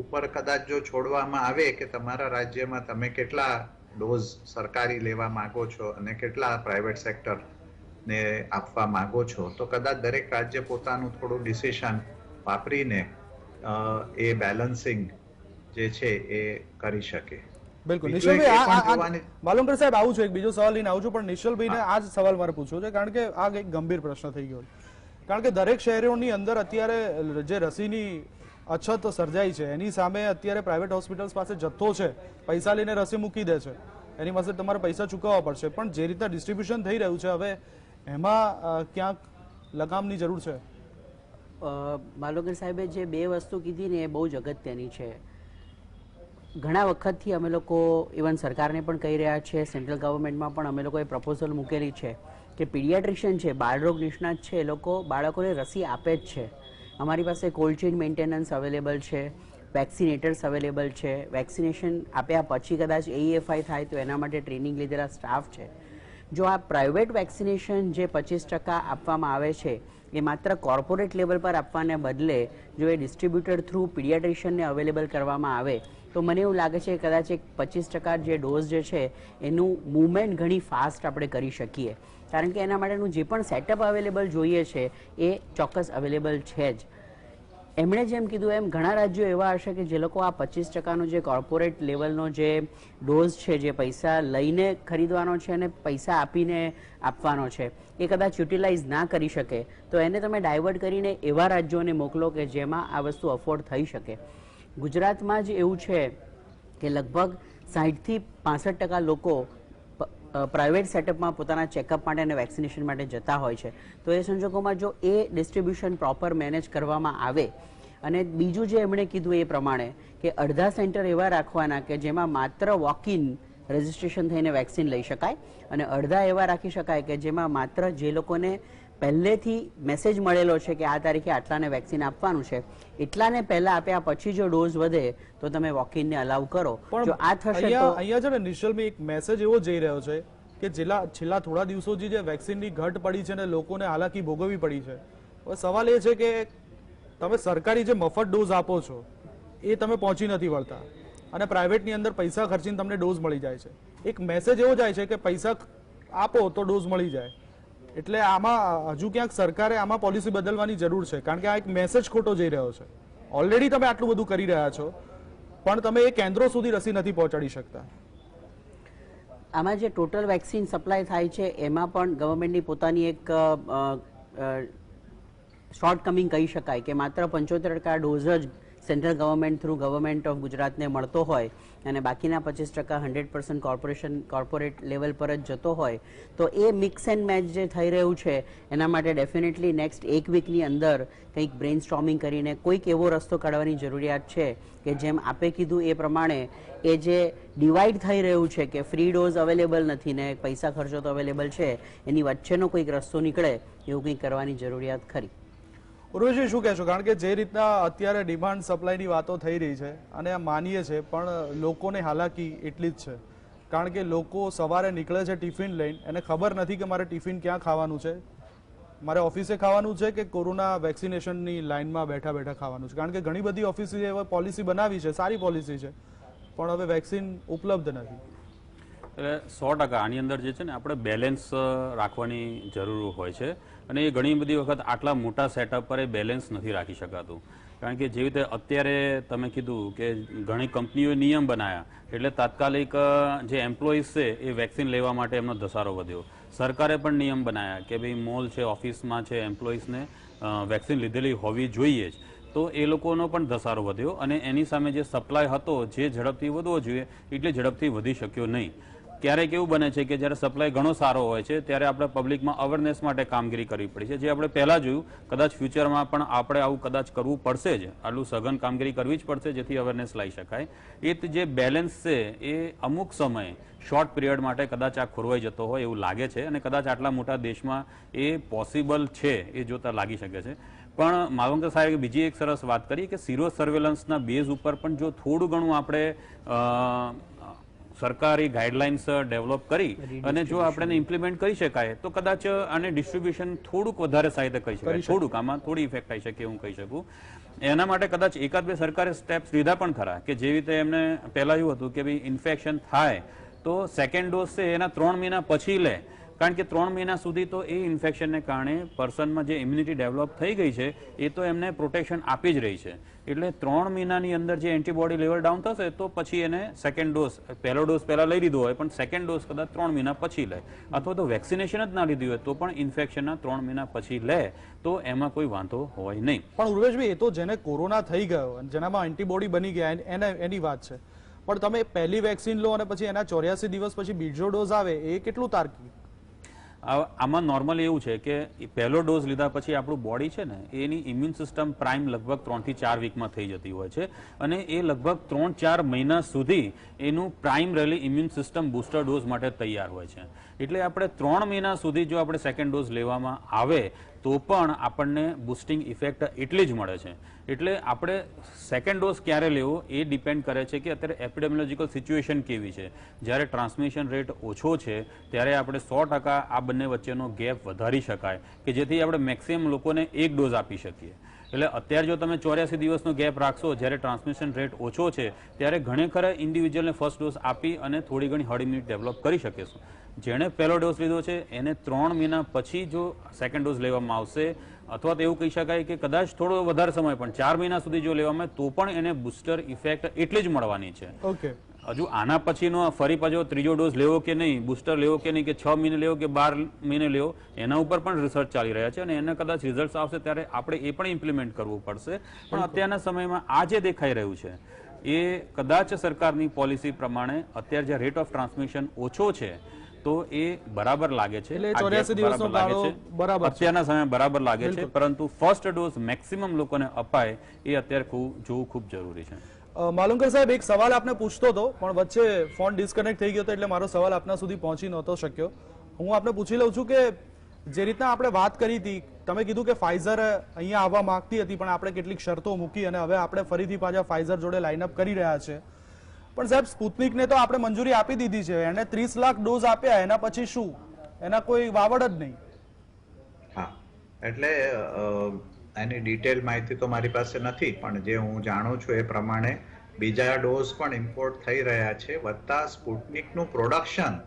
ઉપર કદાચ જો છોડવામાં આવે કે તમારા રાજ્યમાં તમે કેટલા ડોઝ સરકારી લેવા માંગો છો અને કેટલા પ્રાઇવેટ સેક્ટર ને આપવા માંગો છો, તો કદાચ દરેક રાજ્ય પોતાનું થોડું ડિસિઝન વાપરીને એ બેલેન્સિંગ જે છે એ કરી શકે. બિલકુલ. નિશલભાઈ, માલુંકર સાહેબ, આવું છું, એક બીજો સવાલ લઈને આવું છું, પણ નિશલભાઈને આ જ સવાલ મારે પૂછવો છે, કારણ કે આ એક ગંભીર પ્રશ્ન થઈ ગયો. કારણ કે દરેક શહેરોની અંદર અત્યારે જે રસીની અછત સર્જાઈ છે એની સામે અત્યારે પ્રાઇવેટ હોસ્પિટલ્સ પાસે જથ્થો છે, પૈસા લઈને રસી મૂકી દે છે, એની પાસે તમારે પૈસા ચૂકવવા પડશે. પણ જે રીતના ડિસ્ટ્રીબ્યુશન થઈ રહ્યું છે હવે એમાં ક્યાંક લગામની જરૂર છે. માલુંકર સાહેબે જે બે વસ્તુ કીધી ને એ બહુ જ અગત્યની છે. ઘણા વખતથી અમે લોકો ઇવન સરકારને પણ કહી રહ્યા છે, સેન્ટ્રલ ગવર્મેન્ટમાં પણ અમે લોકોએ પ્રપોઝલ મૂકેલી છે કે પીડિયાટ્રિશિયન છે, બાળરોગ નિષ્ણાત છે, એ લોકો બાળકોને રસી આપે જ છે. અમારી પાસે કોલ્ડ ચેઇન મેન્ટેનન્સ અવેલેબલ છે, વેક્સિનેટર્સ અવેલેબલ છે, વેક્સિનેશન આપ્યા પછી કદાચ AEFI થાય તો એના માટે ટ્રેનિંગ લીધેલા સ્ટાફ છે. જો આ પ્રાઇવેટ વેક્સિનેશન જે 25% આપવામાં આવે છે એ માત્ર કોર્પોરેટ લેવલ પર આપવાને બદલે જો એ ડિસ્ટ્રીબ્યુટર થ્રુ પીડિયાટ્રિશિયનને અવેલેબલ કરવામાં આવે તો મને એવું લાગે છે કે કદાચ એક 25% જે ડોઝ જે છે એનું મૂવમેન્ટ ઘણી ફાસ્ટ આપણે કરી શકીએ. કારણ કે એના માટેનું જે પણ સેટઅપ અવેલેબલ જોઈએ છે એ ચોક્કસ અવેલેબલ છે જ. એમણે જેમ કીધું એમ ઘણા રાજ્યો એવા હશે કે જે લોકો આ 25%નો જે કોર્પોરેટ લેવલનો જે ડોઝ છે, જે પૈસા લઈને ખરીદવાનો છે અને પૈસા આપીને આપવાનો છે, એ કદાચ યુટિલાઇઝ ના કરી શકે તો એને તમે ડાયવર્ટ કરીને એવા રાજ્યોને મોકલો કે જેમાં આ વસ્તુ અફોર્ડ થઈ શકે. ગુજરાતમાં જ એવું છે કે લગભગ 60થી 65% લોકો પ્રાઇવેટ સેટઅપમાં પોતાના ચેકઅપ માટે અને વેક્સિનેશન માટે જતા હોય છે. તો એ સંજોગોમાં જો એ ડિસ્ટ્રીબ્યુશન પ્રોપર મેનેજ કરવામાં આવે અને બીજું જે એમણે કીધું એ પ્રમાણે કે અડધા સેન્ટર એવા રાખવાના કે જેમાં માત્ર વોક ઇન રજિસ્ટ્રેશન થઈને વેક્સિન લઈ શકાય અને અડધા એવા રાખી શકાય કે જેમાં માત્ર જે લોકોને પહેલેથી મેસેજ મળેલો છે કે આ તારીખે આટલાને વેક્સિન આપવાનું છે, એટલાને પહેલા આપ્યા પછી જો ડોઝ વધે તો તમે વોક ઇનને અલાઉ કરો. જો આ થશે તો અહીંયા છે ને નિશ્ચલભાઈ એક મેસેજ એવો જઈ રહ્યો છે કે છેલ્લા થોડા દિવસોથી જે વેક્સિનની ઘટ પડી છે ને લોકોને હાલાકી ભોગવવી પડી છે. હવે સવાલ એ છે કે તમે સરકારી જે મફત ડોઝ આપો છો એ તમે પહોંચી નથી વળતા અને પ્રાઇવેટની અંદર પૈસા ખર્ચીને તમને ડોઝ મળી જાય છે. એક મેસેજ એવો જાય છે કે પૈસા આપો તો ડોઝ મળી જાય. એટલે આમાં હજુ ક્યાંક સરકારે આમાં પોલિસી બદલવાની જરૂર છે, કારણ કે આ એક મેસેજ ખોટો જઈ રહ્યો છે. ઓલરેડી તમે આટલું બધું કરી રહ્યા છો પણ તમે એ કેન્દ્રો સુધી રસી નથી પહોંચાડી શકતા. આમાં જે ટોટલ વેક્સિન સપ્લાય થાય છે એમાં પણ ગવર્મેન્ટની પોતાની એક શોર્ટકમિંગ કહી શકાય કે માત્ર 75% ડોઝ જ central government through government of ગુજરાતને મળતો હોય અને બાકીના 25% 100% કોર્પોરેટ લેવલ પર જ જતો હોય તો એ મિક્સ એન્ડ મેચ જે થઈ રહ્યું છે એના માટે ડેફિનેટલી નેક્સ્ટ એક વીકની અંદર કંઈક બ્રેઇન સ્ટોર્મિંગ કરીને કોઈક એવો રસ્તો કાઢવાની જરૂરિયાત છે કે જેમ આપે કીધું એ પ્રમાણે એ જે ડિવાઈડ થઈ રહ્યું છે કે ફ્રી ડોઝ અવેલેબલ નથી ને પૈસા ખર્ચો તો અવેલેબલ છે, એની વચ્ચેનો કોઈક રસ્તો નીકળે એવું કંઈક કરવાની જરૂરિયાત ખરી. ઉર્વેશજી શું કહેશો? કારણ કે જે રીતના અત્યારે ડિમાન્ડ સપ્લાયની વાતો થઈ રહી છે અને આ માનીએ છે પણ લોકોને હાલાકી એટલી જ છે, કારણ કે લોકો સવારે નીકળે છે ટિફિન લઈને, એને ખબર નથી કે મારે ટિફિન ક્યાં ખાવાનું છે, મારે ઓફિસે ખાવાનું છે કે કોરોના વેક્સિનેશનની લાઇનમાં બેઠા બેઠા ખાવાનું છે. કારણ કે ઘણી બધી ઓફિસે એવા પોલિસી બનાવી છે, સારી પોલિસી છે, પણ હવે વેક્સિન ઉપલબ્ધ નથી. એટલે 100% આની અંદર જે છે ને આપણે બેલેન્સ રાખવાની જરૂર હોય છે અને એ ઘણી બધી વખત આટલા મોટા સેટઅપ પર એ બેલેન્સ નથી રાખી શકાતું. કારણ કે જેવી રીતે અત્યારે તમે કીધું કે ઘણી કંપનીઓએ નિયમ બનાવ્યા એટલે તાત્કાલિક જે એમ્પ્લોઈઝ છે એ વેક્સિન લેવા માટે એમનો ધસારો વધ્યો. સરકારે પણ નિયમ બનાવ્યા કે ભાઈ મોલ છે, ઓફિસમાં છે, એમ્પ્લોઈઝને વેક્સિન લીધેલી હોવી જોઈએ જ, તો એ લોકોનો પણ ધસારો વધ્યો અને એની સામે જે સપ્લાય હતો જે ઝડપથી વધવો જોઈએ એટલે ઝડપથી વધી શક્યો નહીં. ક્યારેક એવું બને છે કે જ્યારે સપ્લાય ઘણો સારો હોય છે ત્યારે આપણે પબ્લિકમાં અવેરનેસ માટે કામગીરી કરવી પડી છે, જે આપણે પહેલાં જોયું. કદાચ ફ્યુચરમાં પણ આપણે આવું કદાચ કરવું પડશે જ, આટલું સઘન કામગીરી કરવી જ પડશે જેથી અવેરનેસ લાવી શકાય. એ જે બેલેન્સ છે એ અમુક સમયે શોર્ટ પિરિયડ માટે કદાચ આ ખોરવાઈ જતો હોય એવું લાગે છે અને કદાચ આટલા મોટા દેશમાં એ પોસિબલ છે એ જોતા લાગી શકે છે. પણ માલવંકર સાહેબે બીજી એક સરસ વાત કરી કે સીરો સર્વેલન્સના બેઝ ઉપર પણ જો થોડું ઘણું આપણે સરકારી ગાઈડલાઇન્સ ડેવલપ કરી અને જો આપણે ઇમ્પ્લિમેન્ટ કરી શકાય તો કદાચ આને ડિસ્ટ્રીબ્યુશન થોડુંક વધારે સારી રીતે કરી શકાય, થોડુંક આમાં થોડી ઇફેક્ટ થઈ શકે એવું કહી શકું. એના માટે કદાચ એકાદ બે સરકારે સ્ટેપ્સ લીધા પણ ખરા કે જેવી રીતે એમને પહેલા એવું હતું કે ભાઈ ઇન્ફેક્શન થાય તો સેકન્ડ ડોઝ છે એના 3 મહિના પછી લે, કારણ કે 3 મહિના સુધી તો એ ઇન્ફેક્શનને કારણે પર્સનમાં જે ઇમ્યુનિટી ડેવલપ થઈ ગઈ છે એ તો એમને પ્રોટેક્શન આપી જ રહી છે. એટલે 3 મહિનાની અંદર જે એન્ટીબોડી લેવલ ડાઉન થશે તો પછી એને સેકન્ડ ડોઝ, પહેલો ડોઝ પહેલા લઈ લીધો હોય પણ સેકન્ડ ડોઝ કદાચ 3 મહિના પછી લે, અથવા તો વેક્સિનેશન જ ના લીધી હોય તો પણ ઇન્ફેક્શનના 3 મહિના પછી લે તો એમાં કોઈ વાંધો હોય નહીં. પણ ઉર્વેશભાઈ, એ તો જેને કોરોના થઈ ગયો અને જેનામાં એન્ટીબોડી બની ગયા એની વાત છે, પણ તમે પહેલી વેક્સિન લો અને પછી એના 84 દિવસ પછી બીજો ડોઝ આવે એ કેટલું તાર્કિક? આમાં નોર્મલી એવું છે કે પહેલો ડોઝ લીધા પછી આપણું બોડી છે ને એની ઇમ્યુન સિસ્ટમ પ્રાઇમ લગભગ 3 થી 4 વીકમાં થઈ જતી હોય છે અને એ લગભગ 3-4 મહિના સુધી એનું primarily immune system booster dose માટે તૈયાર હોય છે. એટલે આપણે 3 મહિના સુધી જો આપણે સેકન્ડ ડોઝ લેવામાં આવે તો પણ આપણને બુસ્ટિંગ ઇફેક્ટ એટલી જ મળે છે. એટલે આપણે સેકન્ડ ડોઝ ક્યારે લેવો એ ડિપેન્ડ કરે છે કે અત્યારે એપિડેમિયોલોજીકલ સિચ્યુએશન કેવી છે. જ્યારે ટ્રાન્સમિશન રેટ ઓછો છે ત્યારે આપણે 100% આ બંને વચ્ચેનો ગેપ વધારી શકાય કે જેથી આપણે મેક્સિમમ લોકોને એક ડોઝ આપી શકીએ. એટલે અત્યારે જો તમે 84 દિવસનો ગેપ રાખશો જ્યારે ટ્રાન્સમિશન રેટ ઓછો છે ત્યારે ઘણેખર ઇન્ડિવિજ્યુઅલને ફર્સ્ટ ડોઝ આપી અને થોડી ઘણી હર્ડ ઇમ્યુનિટી ડેવલપ કરી શકીશું. જેણે પહેલો ડોઝ લીધો છે એને 3 મહિના પછી જો સેકન્ડ ડોઝ લેવામાં આવશે અથવા તો એવું કહી શકાય કે કદાચ થોડો વધારે સમય પણ 4 મહિના સુધી જો લેવામાં આવે તો પણ એને બુસ્ટર ઇફેક્ટ એટલી જ મળવાની છે. ઓકે, હજુ આના પછીનો ફરી પાછો ત્રીજો ડોઝ લેવો કે નહીં, બુસ્ટર લેવો કે નહીં, કે 6 મહિને લેવો કે 12 મહિને લેવો, એના ઉપર પણ રિસર્ચ ચાલી રહ્યા છે અને એના કદાચ રિઝલ્ટ આવશે ત્યારે આપણે એ પણ ઇમ્પ્લિમેન્ટ કરવું પડશે. પણ અત્યારના સમયમાં આ જે દેખાઈ રહ્યું છે એ કદાચ સરકારની પોલિસી પ્રમાણે અત્યારે જે રેટ ઓફ ટ્રાન્સમિશન ઓછો છે તો એ બરાબર લાગે છે, એટલે 84 દિવસનો ગાળો બરાબર છે. અત્યારના સમય બરાબર લાગે છે, પરંતુ ફર્સ્ટ ડોઝ મેક્સિમમ લોકોને અપાય એ અત્યારે જોવું ખૂબ જરૂરી છે. માલુંકર સાહેબ, એક સવાલ આપને પૂછતો હતો પણ વચ્ચે ફોન ડિસ્કનેક્ટ થઈ ગયો હતો એટલે મારો સવાલ આપના સુધી પહોંચી નહોતો શક્યો. હું આપને પૂછી લઉં છું કે જે રીતના આપણે વાત કરી હતી, તમે કીધું કે ફાઇઝર અહીંયા આવવા માંગતી હતી પણ આપણે કેટલીક શરતો મૂકી અને હવે આપણે ફરીથી પાછા ફાઇઝર જોડે લાઇનઅપ કરી રહ્યા છે. પણ સાહેબ, સ્પુતનિકને તો આપણે મંજૂરી આપી દીધી છે, એને 30 લાખ ડોઝ આપ્યા, એના પછી શું? એના કોઈ વાવડ જ નહીં. હા, એટલે એની ડિટેલ માહિતી તો મારી પાસે નથી, પણ જે હું જાણું છું એ પ્રમાણે બીજા ડોઝ પણ ઇમ્પોર્ટ થઈ રહ્યા છે, વત્તા સ્પુટનિકનું પ્રોડક્શન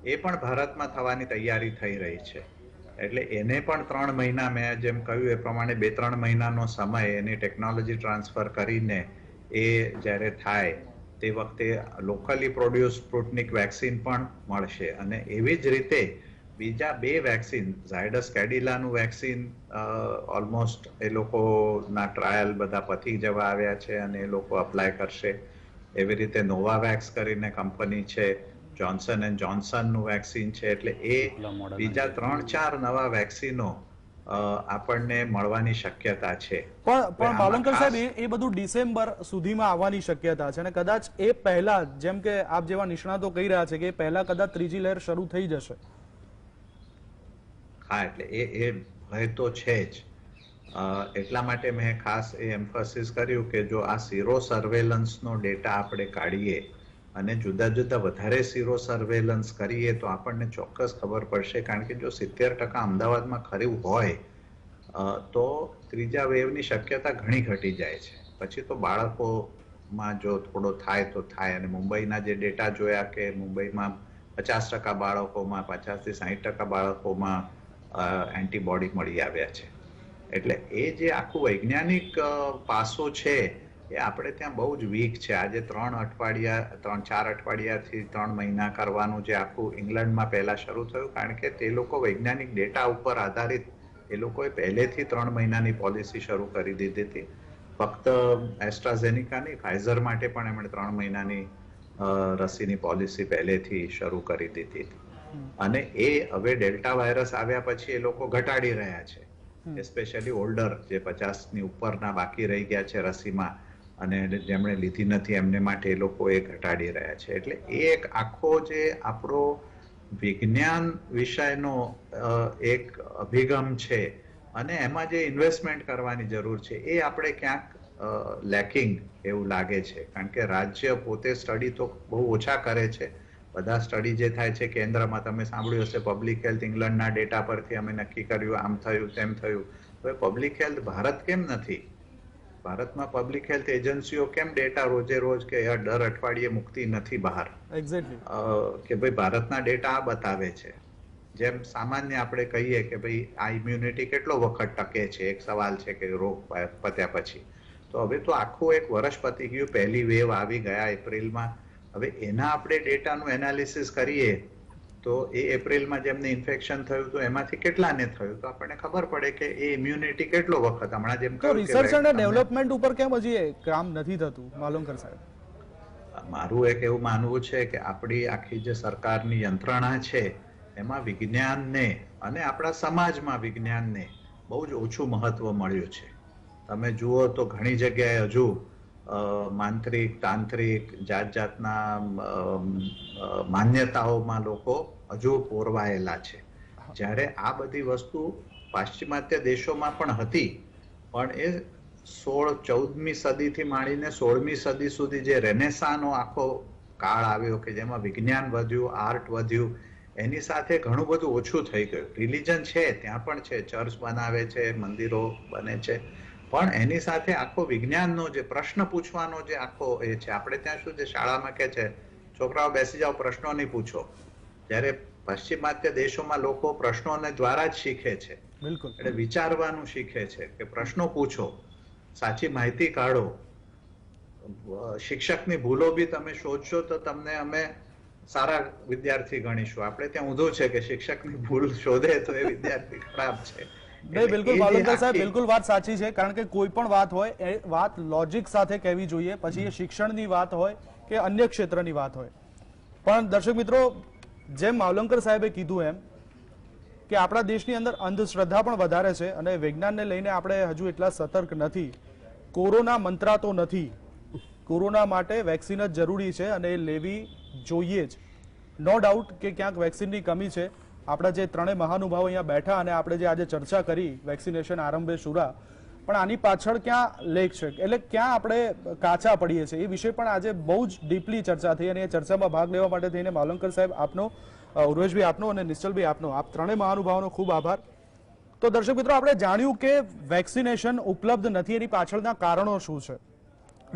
એ પણ ભારતમાં થવાની તૈયારી થઈ રહી છે. એટલે એને પણ 3 મહિના, મેં જેમ કહ્યું એ પ્રમાણે 2-3 મહિનાનો સમય એની ટેકનોલોજી ટ્રાન્સફર કરીને એ જ્યારે થાય તે વખતે લોકલી પ્રોડ્યુસ સ્પુટનિક વેક્સિન પણ મળશે. અને એવી જ રીતે બીજા 2 વેક્સિન, ઝાયડસ કેડિલાનું વેક્સિન ઓલમોસ્ટ એ લોકોના ટ્રાયલ બધા પતી જવા આવ્યા છે અને એ લોકો અપ્લાય કરશે. એવી રીતે નોવાવેક્સ કરીને કંપની છે, જોન્સન એન્ડ જોન્સનનું વેક્સિન છે. એટલે એ બીજા 3-4 નવા વેક્સિનો આપણને મળવાની શક્યતા છે. પણ માલંકર સાહેબ, એ બધું ડિસેમ્બર સુધીમાં આવવાની શક્યતા છે અને કદાચ એ પહેલા, જેમ કે આપ જેવા નિષ્ણાતો કહી રહ્યા છે કે એ પહેલા કદાચ ત્રીજી લહેર શરૂ થઈ જશે. હા, એટલે એ ભય તો છે જ. એટલા માટે મેં ખાસ એ એમ્ફસિસ કર્યું કે જો આ સીરો સર્વેલન્સનો ડેટા આપણે કાઢીએ અને જુદા જુદા વધારે સીરો સર્વેલન્સ કરીએ તો આપણને ચોક્કસ ખબર પડશે. કારણ કે જો 70% અમદાવાદમાં ખરું હોય તો ત્રીજા વેવની શક્યતા ઘણી ઘટી જાય છે. પછી તો બાળકોમાં જો થોડો થાય તો થાય. અને મુંબઈના જે ડેટા જોયા કે મુંબઈમાં 50% બાળકોમાં, 50 થી 60% બાળકોમાં એન્ટીબોડી મળી આવ્યા છે. એટલે એ જે આખું વૈજ્ઞાનિક પાસો છે એ આપણે ત્યાં બહુ જ વીક છે. આજે 3-4 અઠવાડિયાથી 3 મહિના કરવાનું જે આખું ઇંગ્લેન્ડમાં પહેલા શરૂ થયું, કારણ કે તે લોકો વૈજ્ઞાનિક ડેટા ઉપર આધારિત એ લોકોએ પહેલેથી 3 મહિનાની પોલિસી શરૂ કરી દીધી હતી. ફક્ત એસ્ટ્રાઝેનિકાની, ફાઇઝર માટે પણ એમણે 3 મહિનાની રસીની પોલિસી પહેલેથી શરૂ કરી દીધી હતી. અને એ હવે ડેલ્ટા વાયરસ આવ્યા પછી એ લોકો ઘટાડી રહ્યા છે. એસ્પેશિયલી ઓલ્ડર, જે 50ની ઉપરના બાકી રહી ગયા છે રસીમાં અને જેમણે લીધી નથી એમને માટે એ લોકો એ ઘટાડી રહ્યા છે. એટલે એ એક આખો જે આપણો વિજ્ઞાન વિષયનો એક અભિગમ છે અને એમાં જે ઇન્વેસ્ટમેન્ટ કરવાની જરૂર છે એ આપણે ક્યાંક લેકિંગ એવું લાગે છે. કારણ કે રાજ્ય પોતે સ્ટડી તો બહુ ઓછા કરે છે. બધા સ્ટડી જે થાય છે કેન્દ્રમાં, તમે સાંભળ્યું હશે પબ્લિક હેલ્થ ઇંગ્લેન્ડના ડેટા પરથી અમે નક્કી કર્યું, આમ થયું તેમ થયું. હવે પબ્લિક હેલ્થ ભારત કેમ નથી? ભારતમાં પબ્લિક હેલ્થ એજન્સીઓ કેમ ડેટા રોજે રોજ કે દર અઠવાડિયે મુકતી નથી બહાર? એક્ઝેક્ટલી, કે ભાઈ ભારતના ડેટા આ બતાવે છે. જેમ સામાન્ય આપણે કહીએ કે ભાઈ આ ઇમ્યુનિટી કેટલો વખત ટકે છે, એક સવાલ છે કે રોગ પત્યા પછી. તો હવે તો આખું એક વર્ષ પતી ગયું, પહેલી વેવ આવી ગયા એપ્રિલમાં. હવે એના આપણે ડેટાનું એનાલિસિસ કરીએ તો એ એપ્રિલમાં જેમને ઇન્ફેક્શન થયું તો એમાંથી કેટલાને થયું તો આપણને ખબર પડે કે એ ઇમ્યુનિટી કેટલો વખત, હમણાં જેમ કહ્યું રિસર્ચ અને ડેવલપમેન્ટ ઉપર કેમ હજી કામ નથી થતું માલુંકર સાહેબ? મારું એક એવું માનવું છે કે આપણી આખી જે સરકારની યંત્રણા છે એમાં વિજ્ઞાનને અને આપણા સમાજમાં વિજ્ઞાનને બહુ જ ઓછું મહત્વ મળ્યું છે. તમે જુઓ તો ઘણી જગ્યાએ હજુ માંત્રિક, તાંત્રિક, જાત જાતના માન્યતાઓમાં લોકો હજુ પોરવાયેલા છે. જ્યારે આ બધી વસ્તુ પાશ્ચિમાત્ય દેશોમાં પણ હતી, પણ એ 14મી સદીથી માંડીને 16મી સદી સુધી જે રેનેસાનો આખો કાળ આવ્યો કે જેમાં વિજ્ઞાન વધ્યું, આર્ટ વધ્યું, એની સાથે ઘણું બધું ઓછું થઈ ગયું. રિલિજન છે, ત્યાં પણ છે, ચર્ચ બનાવે છે, મંદિરો બને છે, પણ એની સાથે આખો વિજ્ઞાનનો જે પ્રશ્ન પૂછવાનો જે આખો એ છે. આપણે ત્યાં શું છે, શાળામાં કે છે છોકરાઓ બેસી જાઓ, પ્રશ્નો નહીં પૂછો. જ્યારે પશ્ચિમાત્ય દેશોમાં લોકો પ્રશ્નોને દ્વારા જ શીખે છે. બિલકુલ. એટલે વિચારવાનું શીખે છે કે પ્રશ્નો પૂછો, સાચી માહિતી કાઢો. શિક્ષકની ભૂલો બી તમે શોધશો તો તમને અમે સારા વિદ્યાર્થી ગણીશું. આપણે ત્યાં ઊંધું છે કે શિક્ષકની ભૂલ શોધે તો એ વિદ્યાર્થી ખરાબ છે. નહીં, બિલકુલ માવલંકર સાહેબ, બિલકુલ વાત સાચી છે. કારણ કે કોઈ પણ વાત હોય એ વાત લોજિક સાથે કહેવી જોઈએ, પછી એ શિક્ષણની વાત હોય કે અન્ય ક્ષેત્રની વાત હોય. પણ દર્શક મિત્રો, જેમ માવલંકર સાહેબે કીધું એમ કે આપણા દેશની અંદર અંધશ્રદ્ધા પણ વધારે છે અને વિજ્ઞાનને લઈને આપણે હજુ એટલા સતર્ક નથી. કોરોના મંત્રાતો નથી. કોરોના માટે વેક્સિન જ જરૂરી છે અને એ લેવી જોઈએ જ. નો ડાઉટ કે ક્યાંક વેક્સિનની કમી છે. આપણા જે ત્રણેય મહાનુભાવો અહીંયા બેઠા અને આપણે જે આજે ચર્ચા કરી વેક્સિનેશન આરંભે શુરા, પણ આની પાછળ ક્યાં લેખ છે, એટલે ક્યાં આપણે કાચા પડીએ છીએ, એ વિશે પણ આજે બહુ જ ડીપલી ચર્ચા થઈ. અને એ ચર્ચામાં ભાગ લેવા માટે થઈને માવલંકર સાહેબ આપનો, ઉર્વેશભાઈ આપનો અને નિશ્ચલભાઈ આપનો, આપ ત્રણેય મહાનુભાવોનો ખૂબ આભાર. તો દર્શક મિત્રો, આપણે જાણ્યું કે વેક્સિનેશન ઉપલબ્ધ નથી, એની પાછળના કારણો શું છે.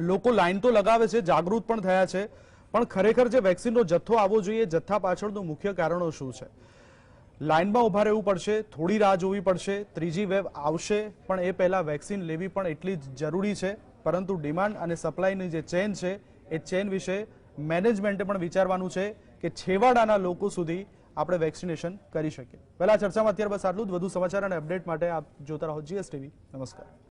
લોકો લાઈન તો લગાવે છે, જાગૃત પણ થયા છે, પણ ખરેખર જે વેક્સિનનો જથ્થો આવવો જોઈએ, જથ્થા પાછળનું મુખ્ય કારણો શું છે. લાઇનમાં ઉભા રહેવું પડશે, થોડી રાહ જોવી પડશે, ત્રીજી વેવ આવશે, પણ એ પહેલા વેક્સિન લેવી પણ એટલી જ જરૂરી છે. પરંતુ ડિમાન્ડ અને સપ્લાયની જે ચેન છે, એ ચેન વિશે મેનેજમેન્ટે પણ વિચારવાનું છે કે છેવાડાના લોકો સુધી આપણે વેક્સિનેશન કરી શકીએ. પહેલા ચર્ચામાં અત્યારે બસ આટલું જ. વધુ સમાચાર અને અપડેટ માટે આપ જોતા રહો GS TV. નમસ્કાર.